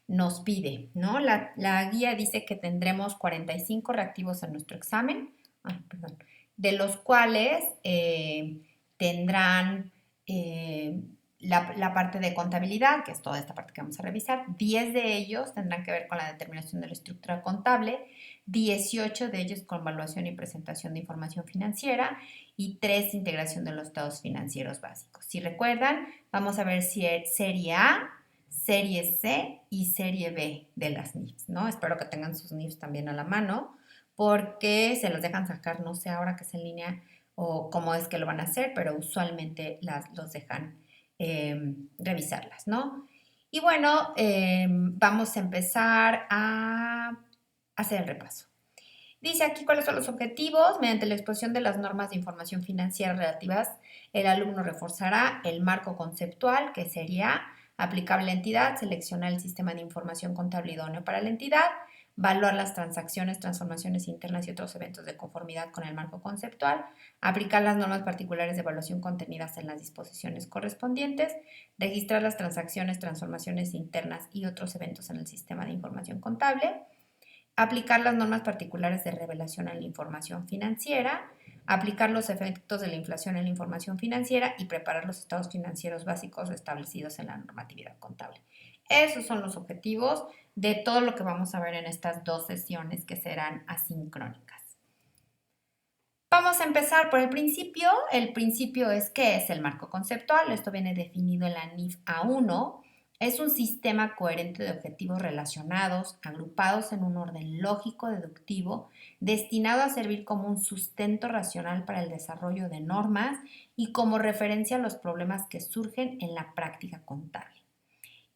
nos pide, ¿no? La guía dice que tendremos 45 reactivos en nuestro examen, perdón, de los cuales tendrán la parte de contabilidad, que es toda esta parte que vamos a revisar. 10 de ellos tendrán que ver con la determinación de la estructura contable, 18 de ellos con evaluación y presentación de información financiera y 3 integración de los estados financieros básicos. Si recuerdan, vamos a ver si es serie A, serie C y serie B de las NIFs, ¿no? Espero que tengan sus NIFs también a la mano porque se los dejan sacar, no sé ahora que es en línea o cómo es que lo van a hacer, pero usualmente los dejan revisarlas, ¿no? Y bueno, vamos a empezar a hacer el repaso. Dice aquí cuáles son los objetivos. Mediante la exposición de las normas de información financiera relativas, el alumno reforzará el marco conceptual, que sería aplicable a la entidad, seleccionar el sistema de información contable idóneo para la entidad, evaluar las transacciones, transformaciones internas y otros eventos de conformidad con el marco conceptual, aplicar las normas particulares de evaluación contenidas en las disposiciones correspondientes, registrar las transacciones, transformaciones internas y otros eventos en el sistema de información contable, aplicar las normas particulares de revelación en la información financiera, aplicar los efectos de la inflación en la información financiera y preparar los estados financieros básicos establecidos en la normatividad contable. Esos son los objetivos de todo lo que vamos a ver en estas dos sesiones que serán asincrónicas. Vamos a empezar por el principio. El principio es ¿qué es el marco conceptual? Esto viene definido en la NIF A1. Es un sistema coherente de objetivos relacionados, agrupados en un orden lógico deductivo, destinado a servir como un sustento racional para el desarrollo de normas y como referencia a los problemas que surgen en la práctica contable.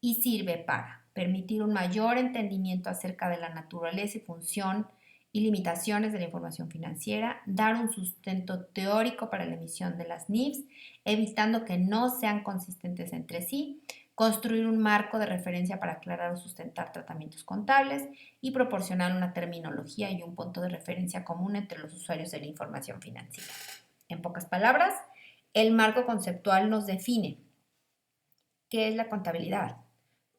Y sirve para permitir un mayor entendimiento acerca de la naturaleza y función y limitaciones de la información financiera, dar un sustento teórico para la emisión de las NIFs, evitando que no sean consistentes entre sí, construir un marco de referencia para aclarar o sustentar tratamientos contables y proporcionar una terminología y un punto de referencia común entre los usuarios de la información financiera. En pocas palabras, el marco conceptual nos define qué es la contabilidad,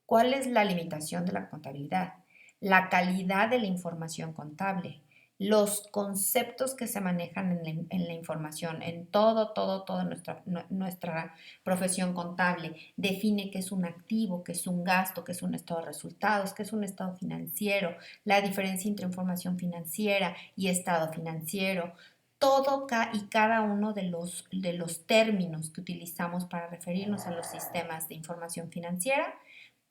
cuál es la limitación de la contabilidad, la calidad de la información contable, los conceptos que se manejan en la información, en toda nuestra profesión contable. Define qué es un activo, qué es un gasto, qué es un estado de resultados, qué es un estado financiero, la diferencia entre información financiera y estado financiero. Todo y cada uno de los términos que utilizamos para referirnos a los sistemas de información financiera,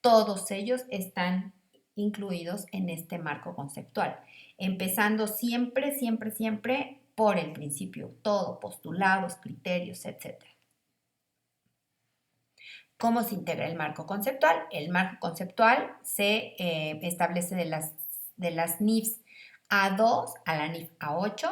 todos ellos están incluidos en este marco conceptual, empezando siempre por el principio, todo, postulados, criterios, etcétera. ¿Cómo se integra el marco conceptual? El marco conceptual se establece de las NIFs A2 a la NIF A8.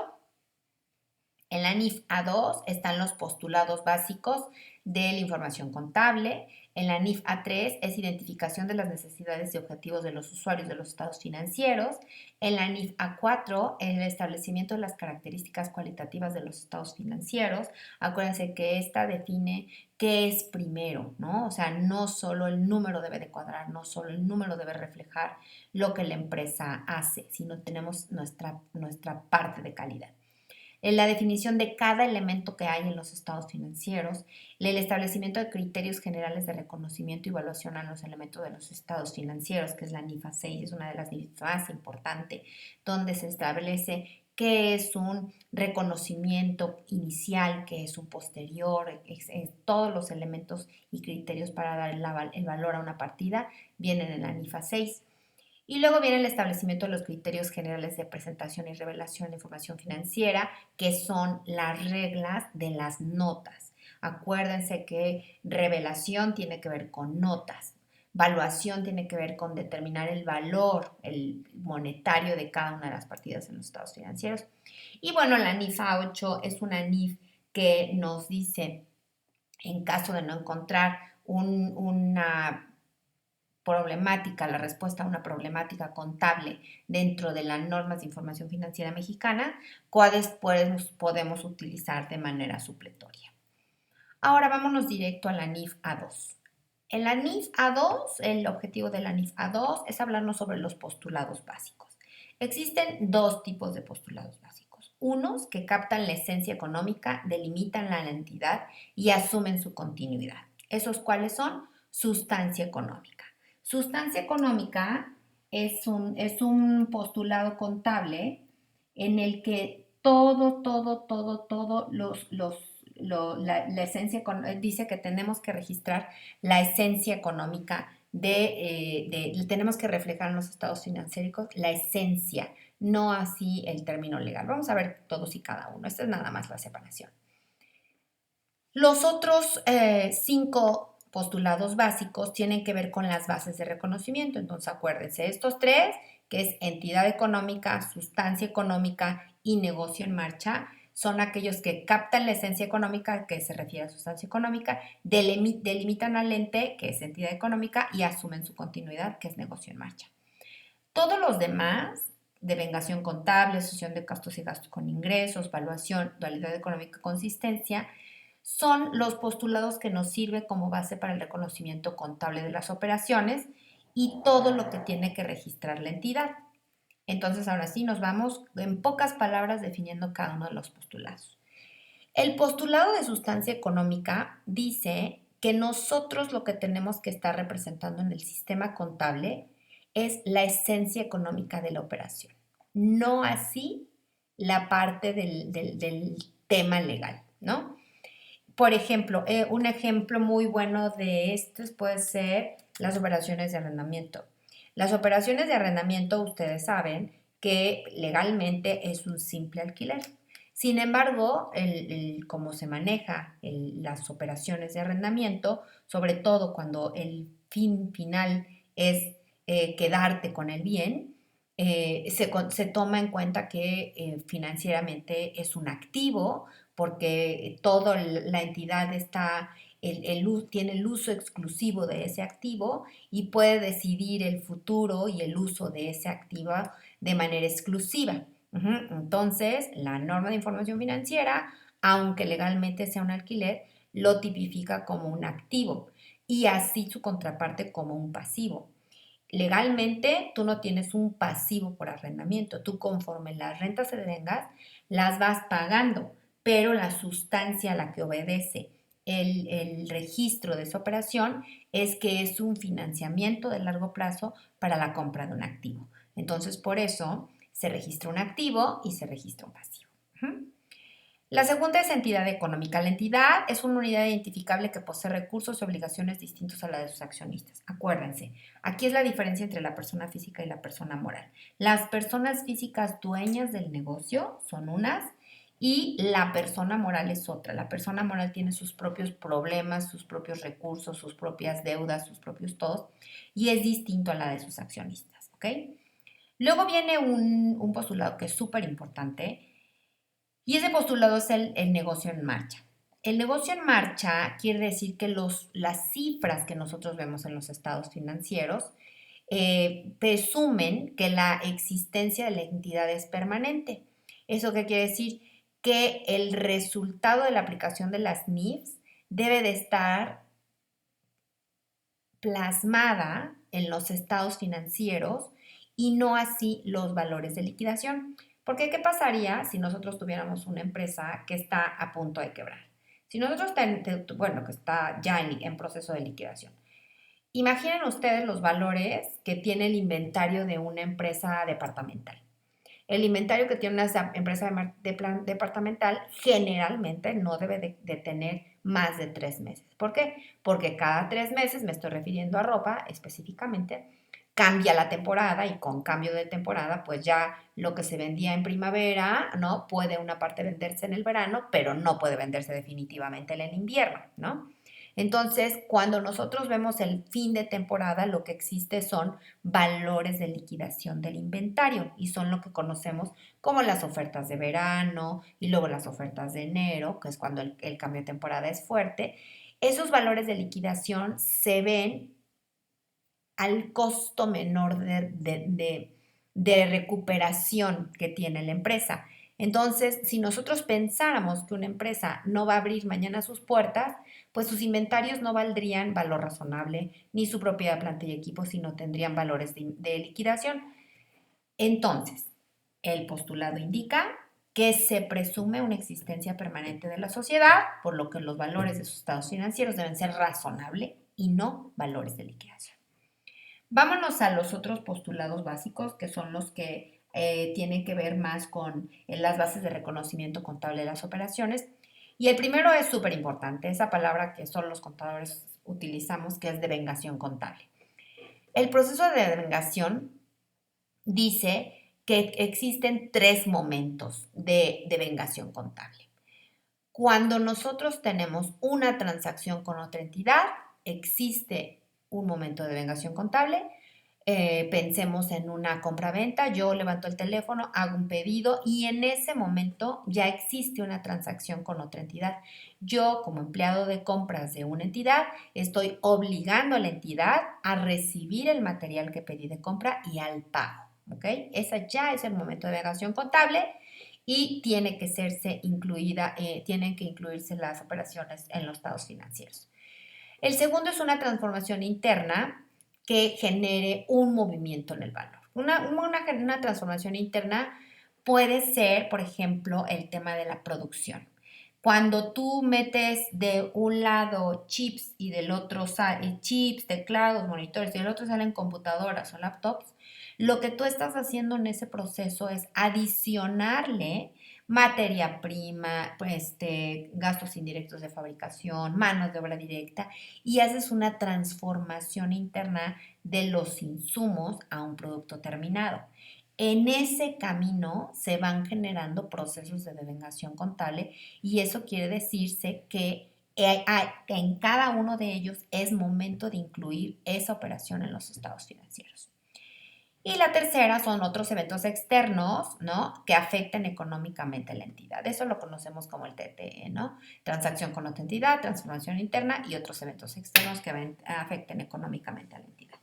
En la NIF A2 están los postulados básicos de la información contable. En la NIF A3 es identificación de las necesidades y objetivos de los usuarios de los estados financieros. En la NIF A4 el establecimiento de las características cualitativas de los estados financieros. Acuérdense que esta define qué es primero, ¿no? O sea, no solo el número debe de cuadrar, no solo el número debe reflejar lo que la empresa hace, sino tenemos nuestra parte de calidad. En la definición de cada elemento que hay en los estados financieros, el establecimiento de criterios generales de reconocimiento y evaluación a los elementos de los estados financieros, que es la NIFA 6, es una de las NIFs más importantes, donde se establece qué es un reconocimiento inicial, qué es un posterior, todos los elementos y criterios para dar el valor a una partida vienen en la NIFA 6. Y luego viene el establecimiento de los criterios generales de presentación y revelación de información financiera, que son las reglas de las notas. Acuérdense que revelación tiene que ver con notas, valuación tiene que ver con determinar el valor, el monetario de cada una de las partidas en los estados financieros. Y bueno, la NIF A8 es una NIF que nos dice, en caso de no encontrar una problemática, la respuesta a una problemática contable dentro de las normas de información financiera mexicana, cuáles podemos utilizar de manera supletoria. Ahora vámonos directo a la NIF A2. En la NIF A2, el objetivo de la NIF A2 es hablarnos sobre los postulados básicos. Existen dos tipos de postulados básicos. Unos que captan la esencia económica, delimitan la entidad y asumen su continuidad. ¿Esos cuáles son? Sustancia económica. Sustancia económica es un postulado contable en el que todo la esencia, dice que tenemos que registrar la esencia económica tenemos que reflejar en los estados financieros la esencia, no así el término legal. Vamos a ver todos y cada uno. Esta es nada más la separación. Los otros 5 postulados básicos tienen que ver con las bases de reconocimiento. Entonces, acuérdense, estos 3, que es entidad económica, sustancia económica y negocio en marcha, son aquellos que captan la esencia económica, que se refiere a sustancia económica, delimitan al ente, que es entidad económica, y asumen su continuidad, que es negocio en marcha. Todos los demás, devengación contable, asociación de gastos y gastos con ingresos, valuación, dualidad económica, consistencia, son los postulados que nos sirven como base para el reconocimiento contable de las operaciones y todo lo que tiene que registrar la entidad. Entonces, ahora sí, nos vamos en pocas palabras definiendo cada uno de los postulados. El postulado de sustancia económica dice que nosotros lo que tenemos que estar representando en el sistema contable es la esencia económica de la operación, no así la parte del tema legal, ¿no? Por ejemplo, un ejemplo muy bueno de estos puede ser las operaciones de arrendamiento. Las operaciones de arrendamiento, ustedes saben que legalmente es un simple alquiler. Sin embargo, cómo se maneja las operaciones de arrendamiento, sobre todo cuando el fin final es quedarte con el bien, se toma en cuenta que financieramente es un activo porque toda la entidad tiene el uso exclusivo de ese activo y puede decidir el futuro y el uso de ese activo de manera exclusiva. Entonces, la norma de información financiera, aunque legalmente sea un alquiler, lo tipifica como un activo y así su contraparte como un pasivo. Legalmente, tú no tienes un pasivo por arrendamiento. Tú conforme las rentas se devengas, las vas pagando, pero la sustancia a la que obedece el registro de esa operación es que es un financiamiento de largo plazo para la compra de un activo. Entonces, por eso se registra un activo y se registra un pasivo. La segunda es entidad económica. La entidad es una unidad identificable que posee recursos y obligaciones distintos a la de sus accionistas. Acuérdense, aquí es la diferencia entre la persona física y la persona moral. Las personas físicas dueñas del negocio son unas y la persona moral es otra. La persona moral tiene sus propios problemas, sus propios recursos, sus propias deudas, sus propios todos y es distinto a la de sus accionistas, ¿ok? Luego viene un postulado que es súper importante y ese postulado es el negocio en marcha. El negocio en marcha quiere decir que las cifras que nosotros vemos en los estados financieros presumen que la existencia de la entidad es permanente. ¿Eso qué quiere decir? Que el resultado de la aplicación de las NIFs debe de estar plasmada en los estados financieros y no así los valores de liquidación. Porque ¿qué pasaría si nosotros tuviéramos una empresa que está a punto de quebrar? Si nosotros, bueno, que está ya en proceso de liquidación. Imaginen ustedes los valores que tiene el inventario de una empresa departamental. El inventario que tiene una empresa departamental generalmente no debe de tener más de 3 meses. ¿Por qué? Porque cada 3 meses, me estoy refiriendo a ropa específicamente, cambia la temporada y con cambio de temporada, pues ya lo que se vendía en primavera, ¿no? Puede una parte venderse en el verano, pero no puede venderse definitivamente en el invierno, ¿no? Entonces, cuando nosotros vemos el fin de temporada, lo que existe son valores de liquidación del inventario y son lo que conocemos como las ofertas de verano y luego las ofertas de enero, que es cuando el cambio de temporada es fuerte. Esos valores de liquidación se ven al costo menor de recuperación que tiene la empresa. Entonces, si nosotros pensáramos que una empresa no va a abrir mañana sus puertas, pues sus inventarios no valdrían valor razonable, ni su propiedad, planta y equipo, sino tendrían valores de liquidación. Entonces, el postulado indica que se presume una existencia permanente de la sociedad, por lo que los valores de sus estados financieros deben ser razonables y no valores de liquidación. Vámonos a los otros postulados básicos, que son los que tienen que ver más con las bases de reconocimiento contable de las operaciones. Y el primero es súper importante, esa palabra que solo los contadores utilizamos, que es devengación contable. El proceso de devengación dice que existen 3 momentos de devengación contable. Cuando nosotros tenemos una transacción con otra entidad, existe un momento de devengación contable. Pensemos en una compra-venta, yo levanto el teléfono, hago un pedido y en ese momento ya existe una transacción con otra entidad. Yo, como empleado de compras de una entidad, estoy obligando a la entidad a recibir el material que pedí de compra y al pago. ¿Ok? Ese ya es el momento de devengación contable y tiene que serse incluida, tienen que incluirse las operaciones en los estados financieros. El segundo es una transformación interna que genere un movimiento en el valor. Una transformación interna puede ser, por ejemplo, el tema de la producción. Cuando tú metes de un lado chips y del otro chips, teclados, monitores y del otro salen computadoras o laptops, lo que tú estás haciendo en ese proceso es adicionarle materia prima, gastos indirectos de fabricación, manos de obra directa y haces una transformación interna de los insumos a un producto terminado. En ese camino se van generando procesos de devengación contable y eso quiere decirse que en cada uno de ellos es momento de incluir esa operación en los estados financieros. Y la tercera son otros eventos externos, ¿no? Que afecten económicamente a la entidad. Eso lo conocemos como el TTE, ¿no? Transacción con otra entidad, transformación interna y otros eventos externos que afecten económicamente a la entidad.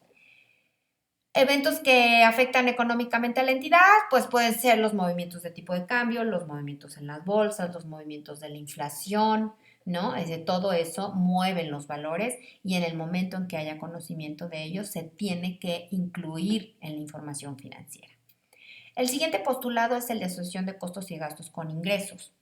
Eventos que afectan económicamente a la entidad, pues pueden ser los movimientos de tipo de cambio, los movimientos en las bolsas, los movimientos de la inflación, ¿no? Es decir, todo eso mueve los valores y en el momento en que haya conocimiento de ellos se tiene que incluir en la información financiera. El siguiente postulado es el de asociación de costos y gastos con ingresos.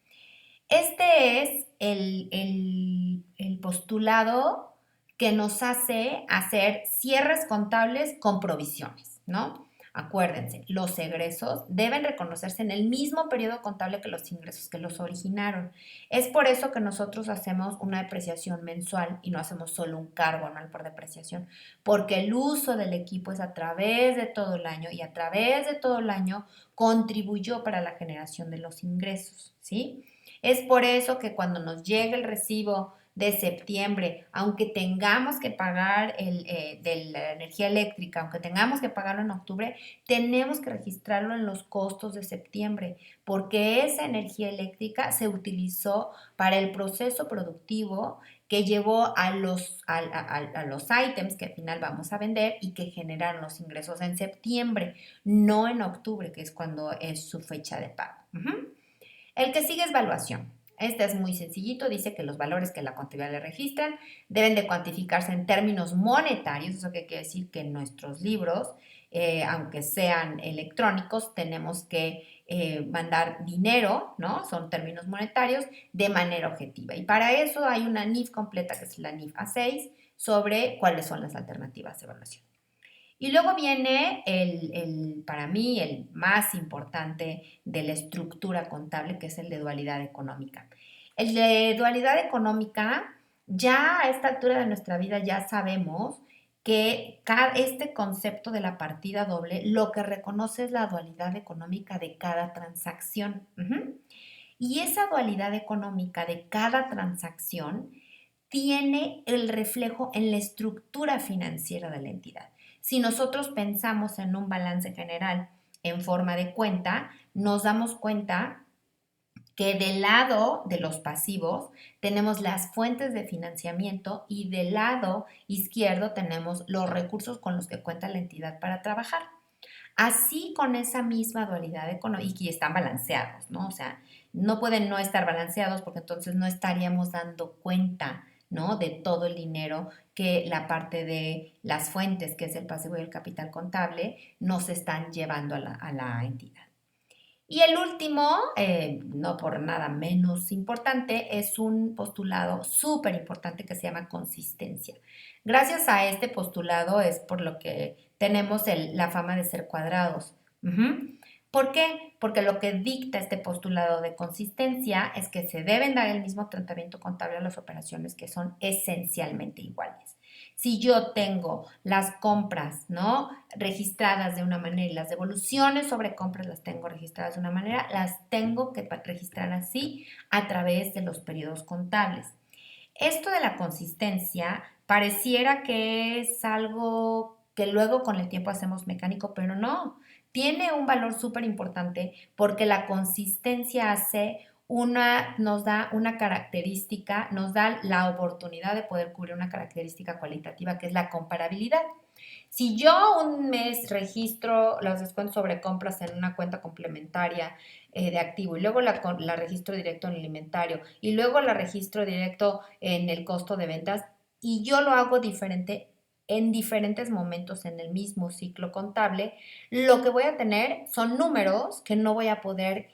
Este es el postulado que nos hace hacer cierres contables con provisiones, ¿no? Acuérdense, los egresos deben reconocerse en el mismo periodo contable que los ingresos que los originaron. Es por eso que nosotros hacemos una depreciación mensual y no hacemos solo un cargo anual por depreciación, porque el uso del equipo es a través de todo el año y a través de todo el año contribuyó para la generación de los ingresos, ¿sí? Es por eso que cuando nos llegue el recibo de septiembre, aunque tengamos que pagar de la energía eléctrica, aunque tengamos que pagarlo en octubre, tenemos que registrarlo en los costos de septiembre, porque esa energía eléctrica se utilizó para el proceso productivo que llevó a los ítems que al final vamos a vender y que generaron los ingresos en septiembre, no en octubre, que es cuando es su fecha de pago. El que sigue es valuación. Este es muy sencillito, dice que los valores que la contabilidad le registran deben de cuantificarse en términos monetarios, eso que quiere decir que en nuestros libros, aunque sean electrónicos, tenemos que mandar dinero, ¿no? Son términos monetarios de manera objetiva. Y para eso hay una NIF completa, que es la NIF A6, sobre cuáles son las alternativas de evaluación. Y luego viene para mí, el más importante de la estructura contable, que es el de dualidad económica. El de dualidad económica, ya a esta altura de nuestra vida ya sabemos que este concepto de la partida doble lo que reconoce es la dualidad económica de cada transacción. Y esa dualidad económica de cada transacción tiene el reflejo en la estructura financiera de la entidad. Si nosotros pensamos en un balance general en forma de cuenta, nos damos cuenta que del lado de los pasivos tenemos las fuentes de financiamiento y del lado izquierdo tenemos los recursos con los que cuenta la entidad para trabajar. Así con esa misma dualidad económica y están balanceados, ¿no? O sea, no pueden no estar balanceados porque entonces no estaríamos dando cuenta, ¿no? De todo el dinero que la parte de las fuentes, que es el pasivo y el capital contable, nos están llevando a la entidad. Y el último, no por nada menos importante, es un postulado súper importante que se llama consistencia. Gracias a este postulado es por lo que tenemos la fama de ser cuadrados. Ujú. ¿Por qué? Porque lo que dicta este postulado de consistencia es que se deben dar el mismo tratamiento contable a las operaciones que son esencialmente iguales. Si yo tengo las compras, ¿no? Registradas de una manera y las devoluciones sobre compras las tengo registradas de una manera, las tengo que registrar así a través de los periodos contables. Esto de la consistencia pareciera que es algo que luego con el tiempo hacemos mecánico, pero no. Tiene un valor súper importante porque la consistencia nos da una característica, nos da la oportunidad de poder cubrir una característica cualitativa que es la comparabilidad. Si yo un mes registro los descuentos sobre compras en una cuenta complementaria de activo y luego la registro directo en el inventario y luego la registro directo en el costo de ventas y yo lo hago diferente en diferentes momentos en el mismo ciclo contable, lo que voy a tener son números que no voy a poder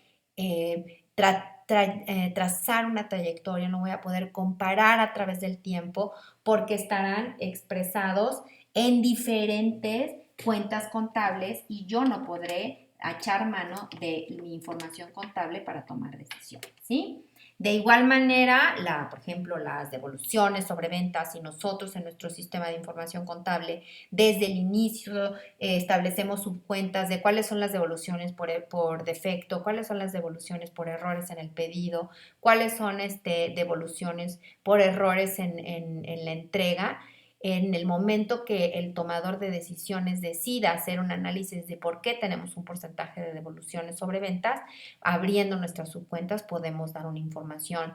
trazar una trayectoria, no voy a poder comparar a través del tiempo porque estarán expresados en diferentes cuentas contables y yo no podré echar mano de mi información contable para tomar decisiones, ¿sí? De igual manera, por ejemplo, las devoluciones sobre ventas y nosotros en nuestro sistema de información contable, desde el inicio establecemos subcuentas de cuáles son las devoluciones por defecto, cuáles son las devoluciones por errores en el pedido, cuáles son devoluciones por errores en la entrega en el momento que el tomador de decisiones decida hacer un análisis de por qué tenemos un porcentaje de devoluciones sobre ventas, abriendo nuestras subcuentas podemos dar una información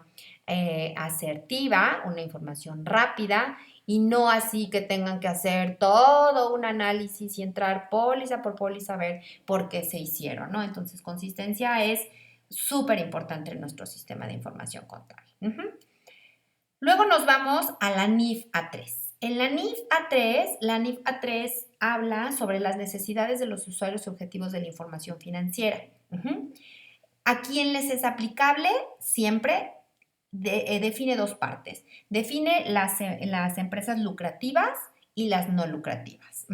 asertiva, una información rápida y no así que tengan que hacer todo un análisis y entrar póliza por póliza a ver por qué se hicieron, ¿no? Entonces, consistencia es súper importante en nuestro sistema de información contable. Luego nos vamos a la NIF A3. En la NIF A3 habla sobre las necesidades de los usuarios objetivos de la información financiera. ¿A quién les es aplicable? Siempre define dos partes. Define las empresas lucrativas y las no lucrativas.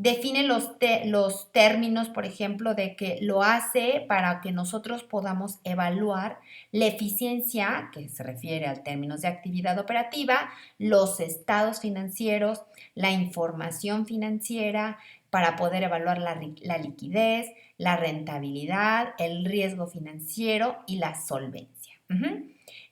Define los términos, por ejemplo, de que lo hace para que nosotros podamos evaluar la eficiencia, que se refiere a términos de actividad operativa, los estados financieros, la información financiera, para poder evaluar la liquidez, la rentabilidad, el riesgo financiero y la solvencia.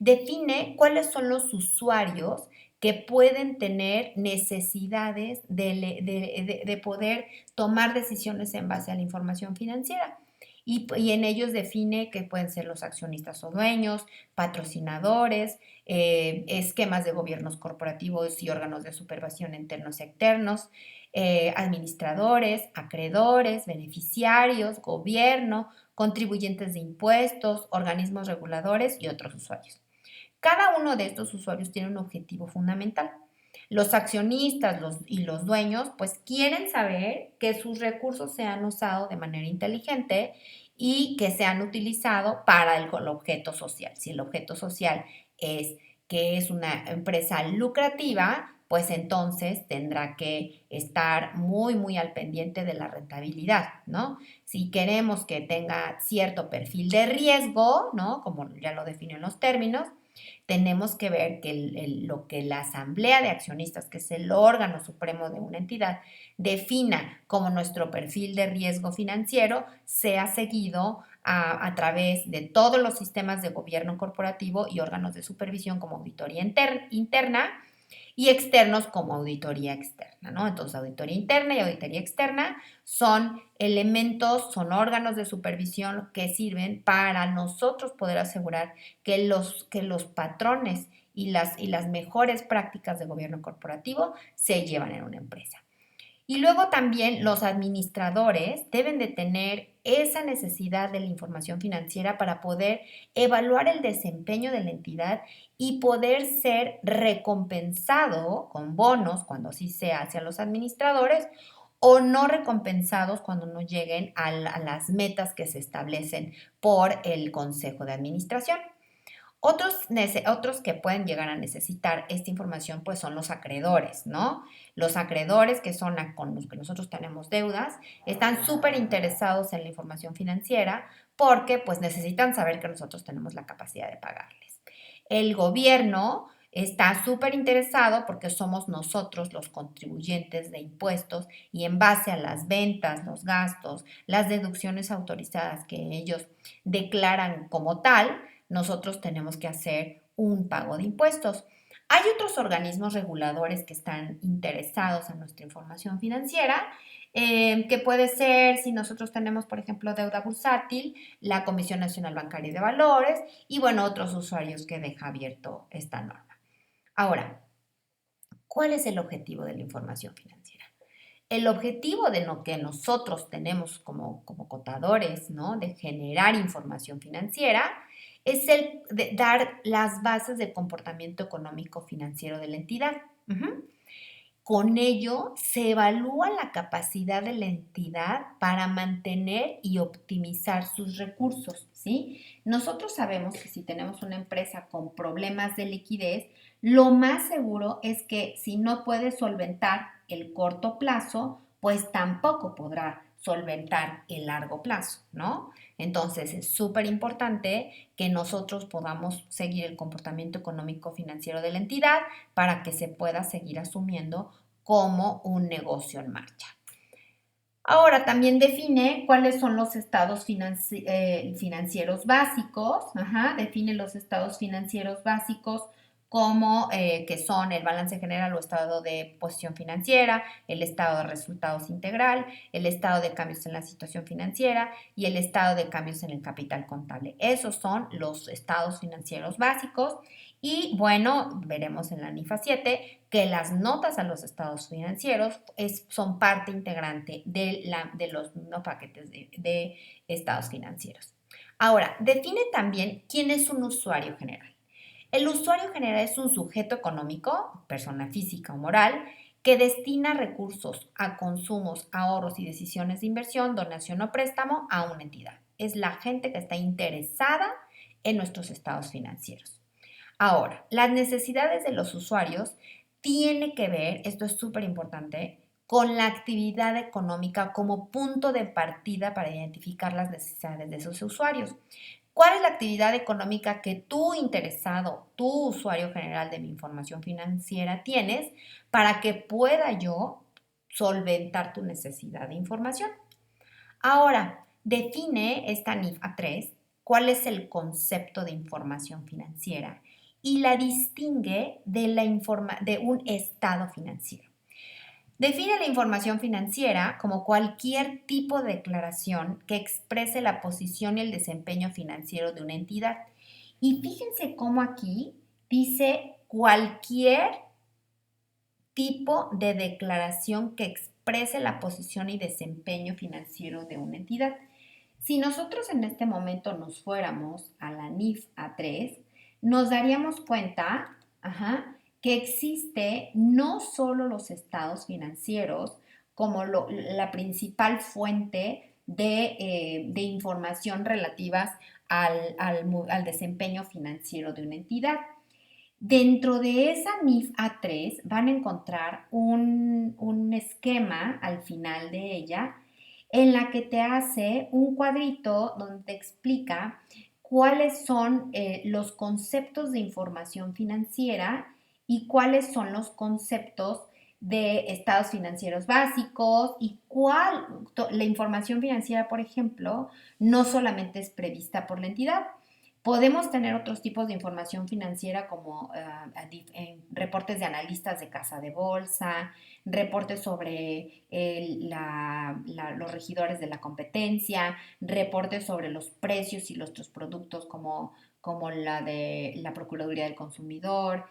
Define cuáles son los usuarios que pueden tener necesidades de poder tomar decisiones en base a la información financiera. Y en ellos define que pueden ser los accionistas o dueños, patrocinadores, esquemas de gobiernos corporativos y órganos de supervisión internos y externos, administradores, acreedores, beneficiarios, gobierno, contribuyentes de impuestos, organismos reguladores y otros usuarios. Cada uno de estos usuarios tiene un objetivo fundamental. Los accionistas y los dueños pues quieren saber que sus recursos se han usado de manera inteligente y que se han utilizado para el objeto social. Si el objeto social es que es una empresa lucrativa, pues entonces tendrá que estar muy, muy al pendiente de la rentabilidad, ¿no? Si queremos que tenga cierto perfil de riesgo, ¿no? Como ya lo definen los términos, tenemos que ver que lo que la asamblea de accionistas, que es el órgano supremo de una entidad, defina como nuestro perfil de riesgo financiero, sea seguido a través de todos los sistemas de gobierno corporativo y órganos de supervisión como auditoría interna y externos como auditoría externa, ¿no? Entonces, auditoría interna y auditoría externa son elementos, son órganos de supervisión que sirven para nosotros poder asegurar que los patrones y las mejores prácticas de gobierno corporativo se llevan en una empresa. Y luego también los administradores deben de tener esa necesidad de la información financiera para poder evaluar el desempeño de la entidad y poder ser recompensado con bonos cuando así sea hacia los administradores o no recompensados cuando no lleguen a las metas que se establecen por el Consejo de Administración. Otros que pueden llegar a necesitar esta información pues son los acreedores, ¿no? Los acreedores que son con los que nosotros tenemos deudas están súper interesados en la información financiera porque pues necesitan saber que nosotros tenemos la capacidad de pagarles. El gobierno está súper interesado porque somos nosotros los contribuyentes de impuestos y en base a las ventas, los gastos, las deducciones autorizadas que ellos declaran como tal, nosotros tenemos que hacer un pago de impuestos. Hay otros organismos reguladores que están interesados en nuestra información financiera, que puede ser si nosotros tenemos, por ejemplo, deuda bursátil, la Comisión Nacional Bancaria y de Valores y, bueno, otros usuarios que deja abierto esta norma. Ahora, ¿cuál es el objetivo de la información financiera? El objetivo de lo que nosotros tenemos como contadores, ¿no? De generar información financiera, es el de dar las bases del comportamiento económico financiero de la entidad. Con ello, se evalúa la capacidad de la entidad para mantener y optimizar sus recursos, ¿sí? Nosotros sabemos que si tenemos una empresa con problemas de liquidez, lo más seguro es que si no puede solventar el corto plazo, pues tampoco podrá solventar el largo plazo, ¿no? Entonces es súper importante que nosotros podamos seguir el comportamiento económico financiero de la entidad para que se pueda seguir asumiendo como un negocio en marcha. Ahora también define cuáles son los estados financieros básicos, define los estados financieros básicos como que son el balance general o estado de posición financiera, el estado de resultados integral, el estado de cambios en la situación financiera y el estado de cambios en el capital contable. Esos son los estados financieros básicos y bueno, veremos en la NIFA 7 que las notas a los estados financieros son parte integrante de los no paquetes de estados financieros. Ahora, define también quién es un usuario general. El usuario general es un sujeto económico, persona física o moral, que destina recursos a consumos, ahorros y decisiones de inversión, donación o préstamo a una entidad. Es la gente que está interesada en nuestros estados financieros. Ahora, las necesidades de los usuarios tiene que ver, esto es súper importante, con la actividad económica como punto de partida para identificar las necesidades de esos usuarios. ¿Cuál es la actividad económica que tú interesado, tú usuario general de mi información financiera tienes para que pueda yo solventar tu necesidad de información? Ahora, define esta NIF A3 cuál es el concepto de información financiera y la distingue de un estado financiero. Define la información financiera como cualquier tipo de declaración que exprese la posición y el desempeño financiero de una entidad. Y fíjense cómo aquí dice cualquier tipo de declaración que exprese la posición y desempeño financiero de una entidad. Si nosotros en este momento nos fuéramos a la NIF A3, nos daríamos cuenta que existe no solo los estados financieros como la principal fuente de información relativas al desempeño financiero de una entidad. Dentro de esa NIF A3 van a encontrar un esquema al final de ella en la que te hace un cuadrito donde te explica cuáles son los conceptos de información financiera y cuáles son los conceptos de estados financieros básicos y la información financiera, por ejemplo, no solamente es prevista por la entidad. Podemos tener otros tipos de información financiera como reportes de analistas de casa de bolsa, reportes sobre los regidores de la competencia, reportes sobre los precios y los otros productos como la de la Procuraduría del Consumidor.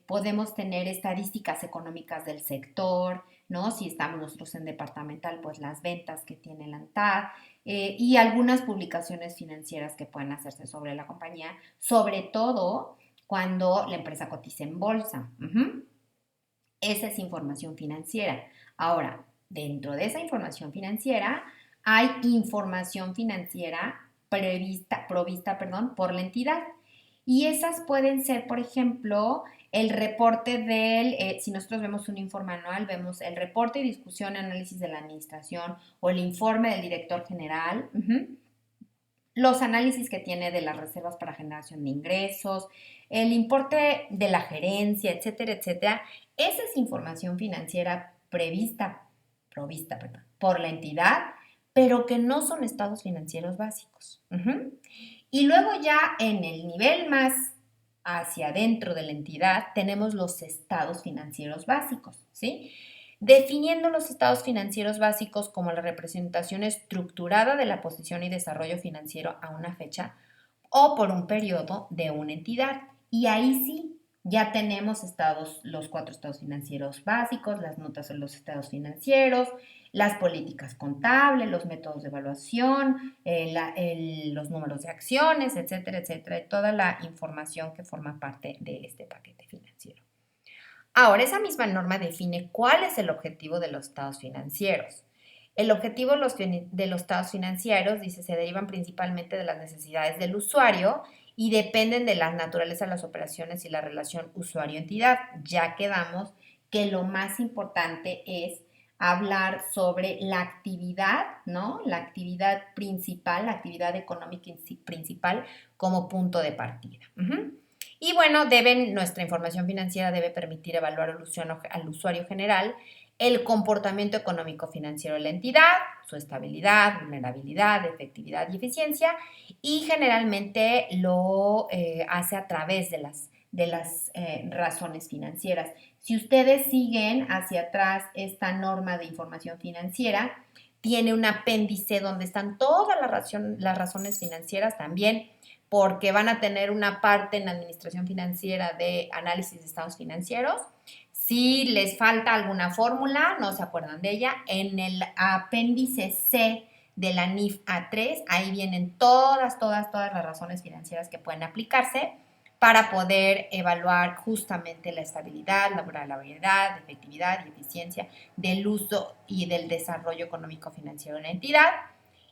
Podemos tener estadísticas económicas del sector, ¿no? Si estamos nosotros en departamental, pues las ventas que tiene la ANTAD y algunas publicaciones financieras que pueden hacerse sobre la compañía, sobre todo cuando la empresa cotiza en bolsa. Esa es información financiera. Ahora, dentro de esa información financiera hay información financiera provista por la entidad. Y esas pueden ser, por ejemplo, el reporte si nosotros vemos un informe anual, vemos el reporte y discusión, análisis de la administración o el informe del director general. Los análisis que tiene de las reservas para generación de ingresos, el importe de la gerencia, etcétera, etcétera. Esa es información financiera provista por la entidad, pero que no son estados financieros básicos. Y luego ya en el nivel más hacia adentro de la entidad tenemos los estados financieros básicos, ¿sí? Definiendo los estados financieros básicos como la representación estructurada de la posición y desarrollo financiero a una fecha o por un periodo de una entidad. Y ahí sí, ya tenemos los 4 estados financieros básicos, las notas de los estados financieros, las políticas contables, los métodos de evaluación, los números de acciones, etcétera, etcétera, y toda la información que forma parte de este paquete financiero. Ahora, esa misma norma define cuál es el objetivo de los estados financieros. El objetivo de los estados financieros, dice, se derivan principalmente de las necesidades del usuario y dependen de la naturaleza de las operaciones y la relación usuario-entidad. Ya quedamos que lo más importante es hablar sobre la actividad, ¿no? La actividad principal, la actividad económica principal como punto de partida. Y bueno, nuestra información financiera debe permitir evaluar al usuario general el comportamiento económico financiero de la entidad, su estabilidad, vulnerabilidad, efectividad y eficiencia, y generalmente lo hace a través de las razones financieras. Si ustedes siguen hacia atrás esta norma de información financiera, tiene un apéndice donde están todas las razones financieras también, porque van a tener una parte en la administración financiera de análisis de estados financieros. Si les falta alguna fórmula, no se acuerdan de ella, en el apéndice C de la NIF A3, ahí vienen todas las razones financieras que pueden aplicarse para poder evaluar justamente la estabilidad, la vulnerabilidad, efectividad y eficiencia del uso y del desarrollo económico financiero de la entidad.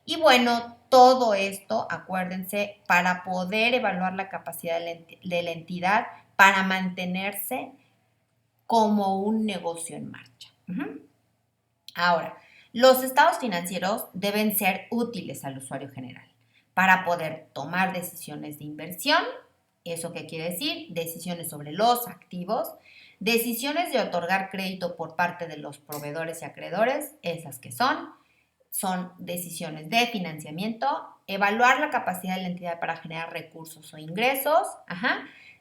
Y bueno, todo esto, acuérdense, para poder evaluar la capacidad de la entidad para mantenerse como un negocio en marcha. Ahora, los estados financieros deben ser útiles al usuario general para poder tomar decisiones de inversión. ¿Eso qué quiere decir? Decisiones sobre los activos, decisiones de otorgar crédito por parte de los proveedores y acreedores, esas que son decisiones de financiamiento, evaluar la capacidad de la entidad para generar recursos o ingresos,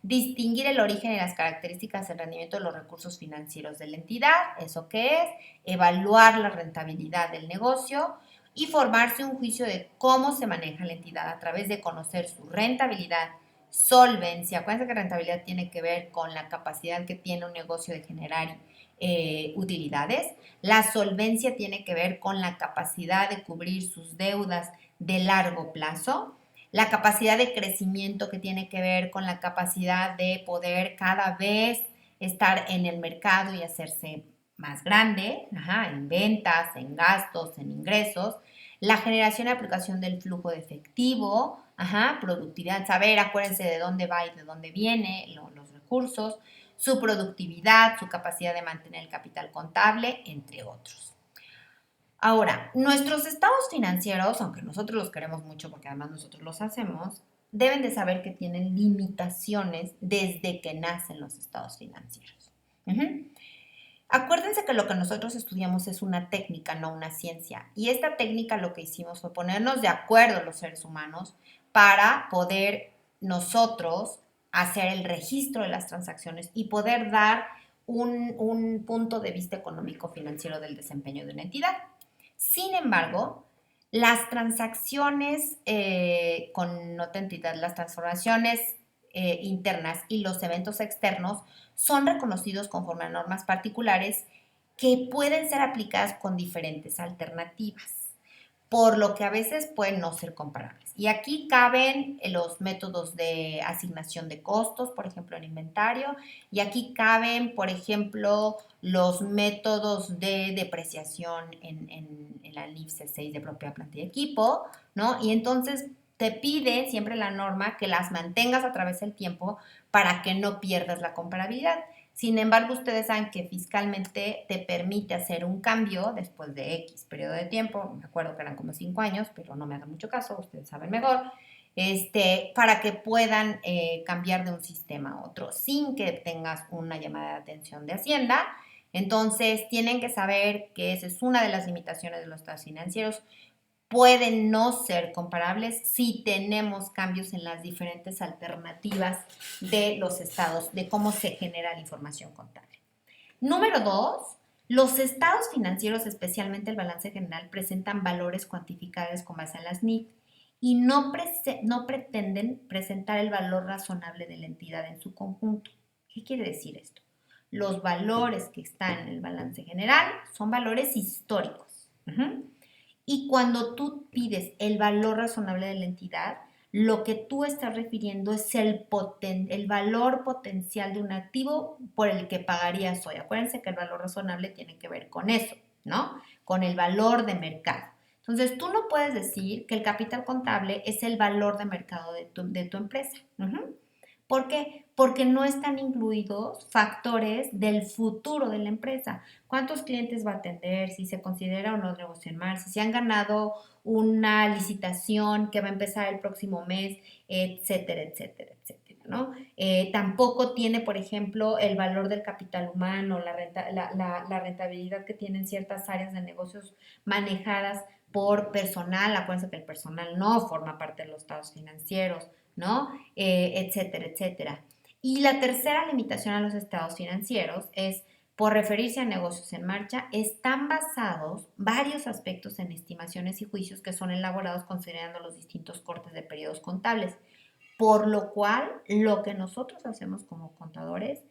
distinguir el origen y las características del rendimiento de los recursos financieros de la entidad, ¿eso qué es? Evaluar la rentabilidad del negocio y formarse un juicio de cómo se maneja la entidad a través de conocer su rentabilidad, solvencia. Acuérdense que rentabilidad tiene que ver con la capacidad que tiene un negocio de generar utilidades. La solvencia tiene que ver con la capacidad de cubrir sus deudas de largo plazo. La capacidad de crecimiento que tiene que ver con la capacidad de poder cada vez estar en el mercado y hacerse más grande, en ventas, en gastos, en ingresos. La generación y aplicación del flujo de efectivo, productividad, saber, acuérdense de dónde va y de dónde viene los recursos, su productividad, su capacidad de mantener el capital contable, entre otros. Ahora, nuestros estados financieros, aunque nosotros los queremos mucho porque además nosotros los hacemos, deben de saber que tienen limitaciones desde que nacen los estados financieros. Acuérdense que lo que nosotros estudiamos es una técnica, no una ciencia. Y esta técnica lo que hicimos fue ponernos de acuerdo los seres humanos para poder nosotros hacer el registro de las transacciones y poder dar un punto de vista económico financiero del desempeño de una entidad. Sin embargo, las transacciones con otra entidad, las transformaciones internas y los eventos externos son reconocidos conforme a normas particulares que pueden ser aplicadas con diferentes alternativas, por lo que a veces pueden no ser comparables. Y aquí caben los métodos de asignación de costos, por ejemplo, en inventario, y aquí caben, por ejemplo, los métodos de depreciación en la NIF C6 de propiedad, planta y equipo, ¿no? Y entonces te pide siempre la norma que las mantengas a través del tiempo para que no pierdas la comparabilidad. Sin embargo, ustedes saben que fiscalmente te permite hacer un cambio después de X periodo de tiempo. Me acuerdo que eran como 5 años, pero no me hagan mucho caso, ustedes saben mejor. Para que puedan cambiar de un sistema a otro sin que tengas una llamada de atención de Hacienda. Entonces, tienen que saber que esa es una de las limitaciones de los estados financieros. Pueden no ser comparables si tenemos cambios en las diferentes alternativas de los estados, de cómo se genera la información contable. Número 2, los estados financieros, especialmente el balance general, presentan valores cuantificables con base en las NIF y no pretenden presentar el valor razonable de la entidad en su conjunto. ¿Qué quiere decir esto? Los valores que están en el balance general son valores históricos. Y cuando tú pides el valor razonable de la entidad, lo que tú estás refiriendo es el valor potencial de un activo por el que pagarías hoy. Acuérdense que el valor razonable tiene que ver con eso, ¿no? Con el valor de mercado. Entonces, tú no puedes decir que el capital contable es el valor de mercado de tu empresa. ¿Por qué? Porque no están incluidos factores del futuro de la empresa. ¿Cuántos clientes va a atender? Si se considera o no negocio en marzo, si han ganado una licitación que va a empezar el próximo mes, etcétera, etcétera, etcétera, ¿no? Tampoco tiene, por ejemplo, el valor del capital humano, la rentabilidad que tienen ciertas áreas de negocios manejadas por personal. Acuérdense que el personal no forma parte de los estados financieros, ¿no? Etcétera, etcétera. Y la tercera limitación a los estados financieros es, por referirse a negocios en marcha, están basados varios aspectos en estimaciones y juicios que son elaborados considerando los distintos cortes de periodos contables, por lo cual lo que nosotros hacemos como contadores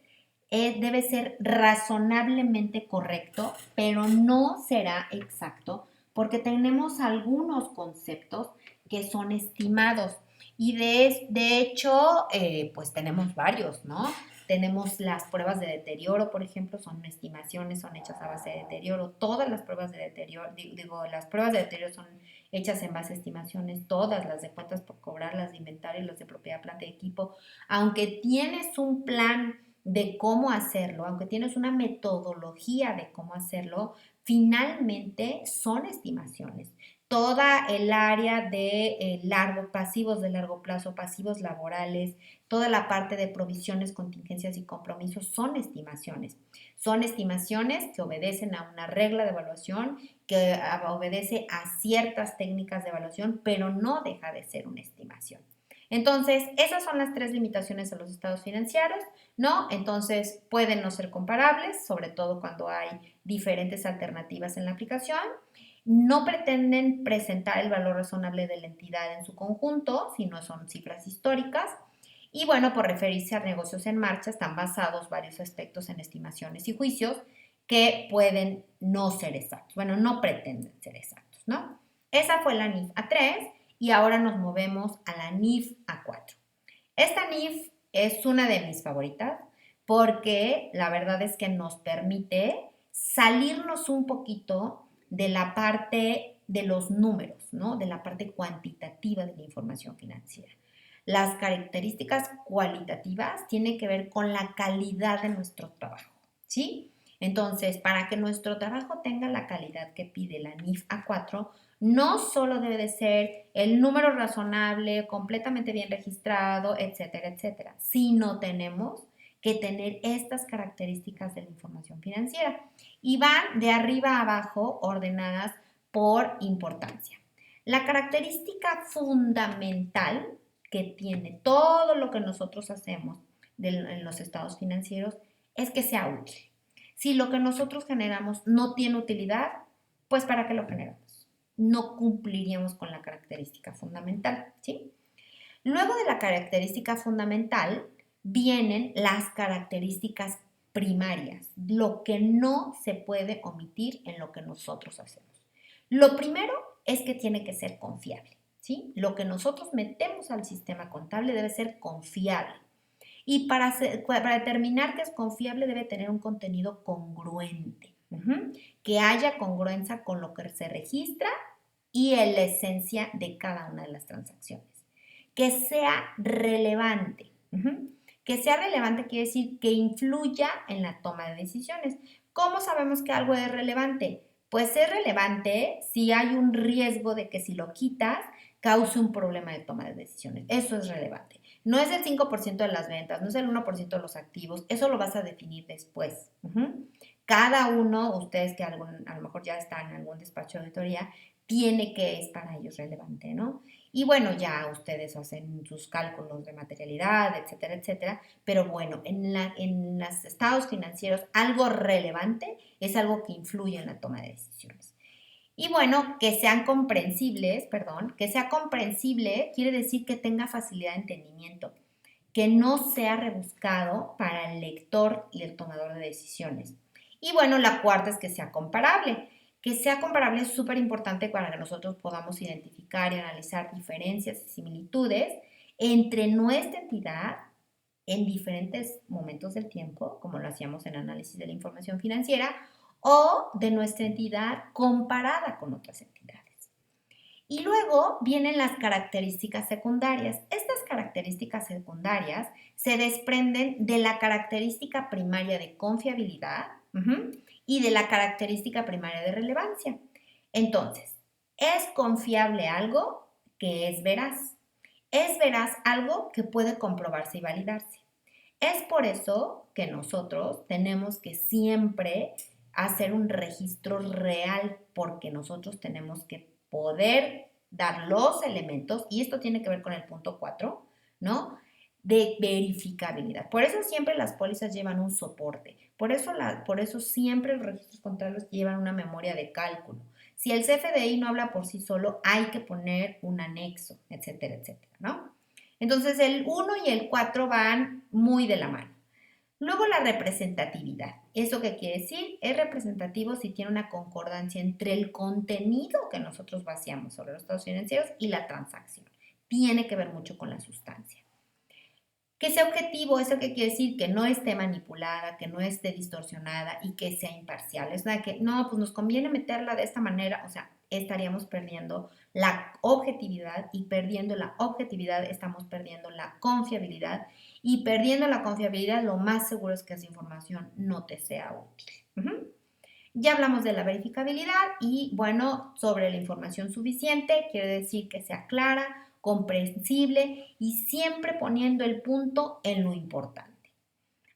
debe ser razonablemente correcto, pero no será exacto porque tenemos algunos conceptos que son estimados. Y de hecho, pues tenemos varios, ¿no? Tenemos las pruebas de deterioro, por ejemplo, son estimaciones, son hechas a base de deterioro. Todas las pruebas de deterioro, las pruebas de deterioro son hechas en base a estimaciones, todas las de cuentas por cobrar, las de inventario, las de propiedad, planta y equipo. Aunque tienes un plan de cómo hacerlo, aunque tienes una metodología de cómo hacerlo, finalmente son estimaciones. Toda el área de pasivos de largo plazo, pasivos laborales, toda la parte de provisiones, contingencias y compromisos son estimaciones. Son estimaciones que obedecen a una regla de evaluación, que obedece a ciertas técnicas de evaluación, pero no deja de ser una estimación. Entonces, esas son las tres limitaciones a los estados financieros, ¿no? Entonces, pueden no ser comparables, sobre todo cuando hay diferentes alternativas en la aplicación. No pretenden presentar el valor razonable de la entidad en su conjunto, sino son cifras históricas. Y bueno, por referirse a negocios en marcha, están basados varios aspectos en estimaciones y juicios que pueden no ser exactos. Bueno, no pretenden ser exactos, ¿no? Esa fue la NIF A3 y ahora nos movemos a la NIF A4. Esta NIF es una de mis favoritas porque la verdad es que nos permite salirnos un poquito de la parte de los números, ¿no? De la parte cuantitativa de la información financiera. Las características cualitativas tienen que ver con la calidad de nuestro trabajo, ¿sí? Entonces, para que nuestro trabajo tenga la calidad que pide la NIF A4, no solo debe de ser el número razonable, completamente bien registrado, etcétera, etcétera, sino tenemos que tener estas características de la información financiera y van de arriba a abajo ordenadas por importancia. La característica fundamental que tiene todo lo que nosotros hacemos en los estados financieros es que sea útil. Si lo que nosotros generamos no tiene utilidad, pues ¿para qué lo generamos? No cumpliríamos con la característica fundamental, ¿sí? Luego de la característica fundamental vienen las características primarias, lo que no se puede omitir en lo que nosotros hacemos. Lo primero es que tiene que ser confiable, ¿sí? Lo que nosotros metemos al sistema contable debe ser confiable. Y para determinar que es confiable debe tener un contenido congruente, que haya congruencia con lo que se registra y en la esencia de cada una de las transacciones. Que sea relevante. Que sea relevante quiere decir que influya en la toma de decisiones. ¿Cómo sabemos que algo es relevante? Pues es relevante si hay un riesgo de que si lo quitas cause un problema de toma de decisiones. Eso es relevante. No es el 5% de las ventas, no es el 1% de los activos, eso lo vas a definir después. Cada uno, ustedes que a lo mejor ya están en algún despacho de auditoría, tiene que es para ellos relevante, ¿no? Y bueno, ya ustedes hacen sus cálculos de materialidad, etcétera, etcétera, pero bueno, en los estados financieros algo relevante es algo que influye en la toma de decisiones. Y bueno, que sean comprensibles, que sea comprensible quiere decir que tenga facilidad de entendimiento, que no sea rebuscado para el lector y el tomador de decisiones. Y bueno, la cuarta es que sea comparable. Que sea comparable es súper importante para que nosotros podamos identificar y analizar diferencias y similitudes entre nuestra entidad en diferentes momentos del tiempo, como lo hacíamos en análisis de la información financiera, o de nuestra entidad comparada con otras entidades. Y luego vienen las características secundarias. Estas características secundarias se desprenden de la característica primaria de confiabilidad y de la característica primaria de relevancia. Entonces, ¿es confiable algo que es veraz? Es veraz algo que puede comprobarse y validarse. Es por eso que nosotros tenemos que siempre hacer un registro real, porque nosotros tenemos que poder dar los elementos, y esto tiene que ver con el punto 4, ¿no? De verificabilidad. Por eso siempre las pólizas llevan un soporte. Por eso siempre los registros contables llevan una memoria de cálculo. Si el CFDI no habla por sí solo, hay que poner un anexo, etcétera, etcétera, ¿no? Entonces el 1 y el 4 van muy de la mano. Luego la representatividad. ¿Eso qué quiere decir? Es representativo si tiene una concordancia entre el contenido que nosotros vaciamos sobre los estados financieros y la transacción. Tiene que ver mucho con la sustancia. Que sea objetivo, ¿eso qué quiere decir? Que no esté manipulada, que no esté distorsionada y que sea imparcial. Es la que, no, pues nos conviene meterla de esta manera, o sea, estaríamos perdiendo la objetividad, y perdiendo la objetividad estamos perdiendo la confiabilidad, y perdiendo la confiabilidad lo más seguro es que esa información no te sea útil. Ya hablamos de la verificabilidad y bueno, sobre la información suficiente, quiere decir que sea clara, comprensible y siempre poniendo el punto en lo importante.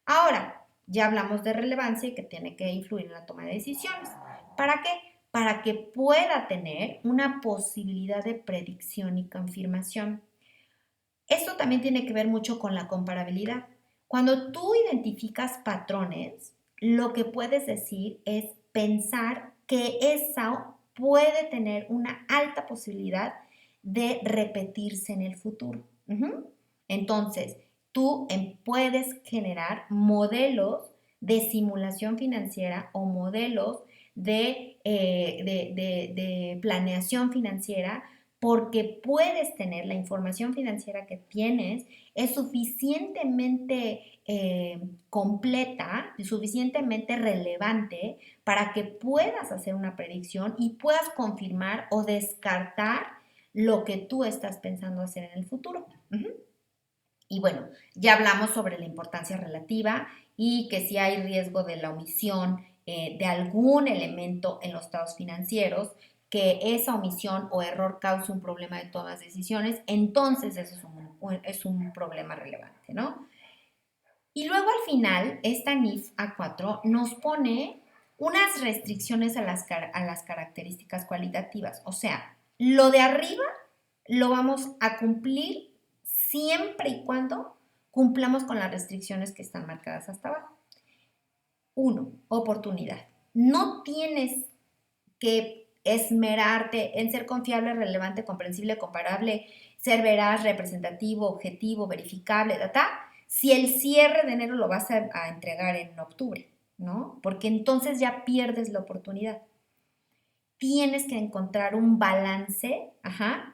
Ahora, ya hablamos de relevancia y que tiene que influir en la toma de decisiones. ¿Para qué? Para que pueda tener una posibilidad de predicción y confirmación. Esto también tiene que ver mucho con la comparabilidad. Cuando tú identificas patrones, lo que puedes decir es pensar que esa puede tener una alta posibilidad de repetirse en el futuro. Entonces, tú puedes generar modelos de simulación financiera o modelos de planeación financiera, porque puedes tener la información financiera que tienes es suficientemente completa y suficientemente relevante para que puedas hacer una predicción y puedas confirmar o descartar lo que tú estás pensando hacer en el futuro. Y bueno, ya hablamos sobre la importancia relativa y que si hay riesgo de la omisión de algún elemento en los estados financieros, que esa omisión o error cause un problema de todas las decisiones, entonces eso es un problema relevante, ¿no? Y luego al final, esta NIF A4 nos pone unas restricciones a las características cualitativas. O sea, lo de arriba lo vamos a cumplir siempre y cuando cumplamos con las restricciones que están marcadas hasta abajo. 1. Oportunidad. No tienes que esmerarte en ser confiable, relevante, comprensible, comparable, ser veraz, representativo, objetivo, verificable, si el cierre de enero lo vas a entregar en octubre, ¿no? Porque entonces ya pierdes la oportunidad. Tienes que encontrar un balance,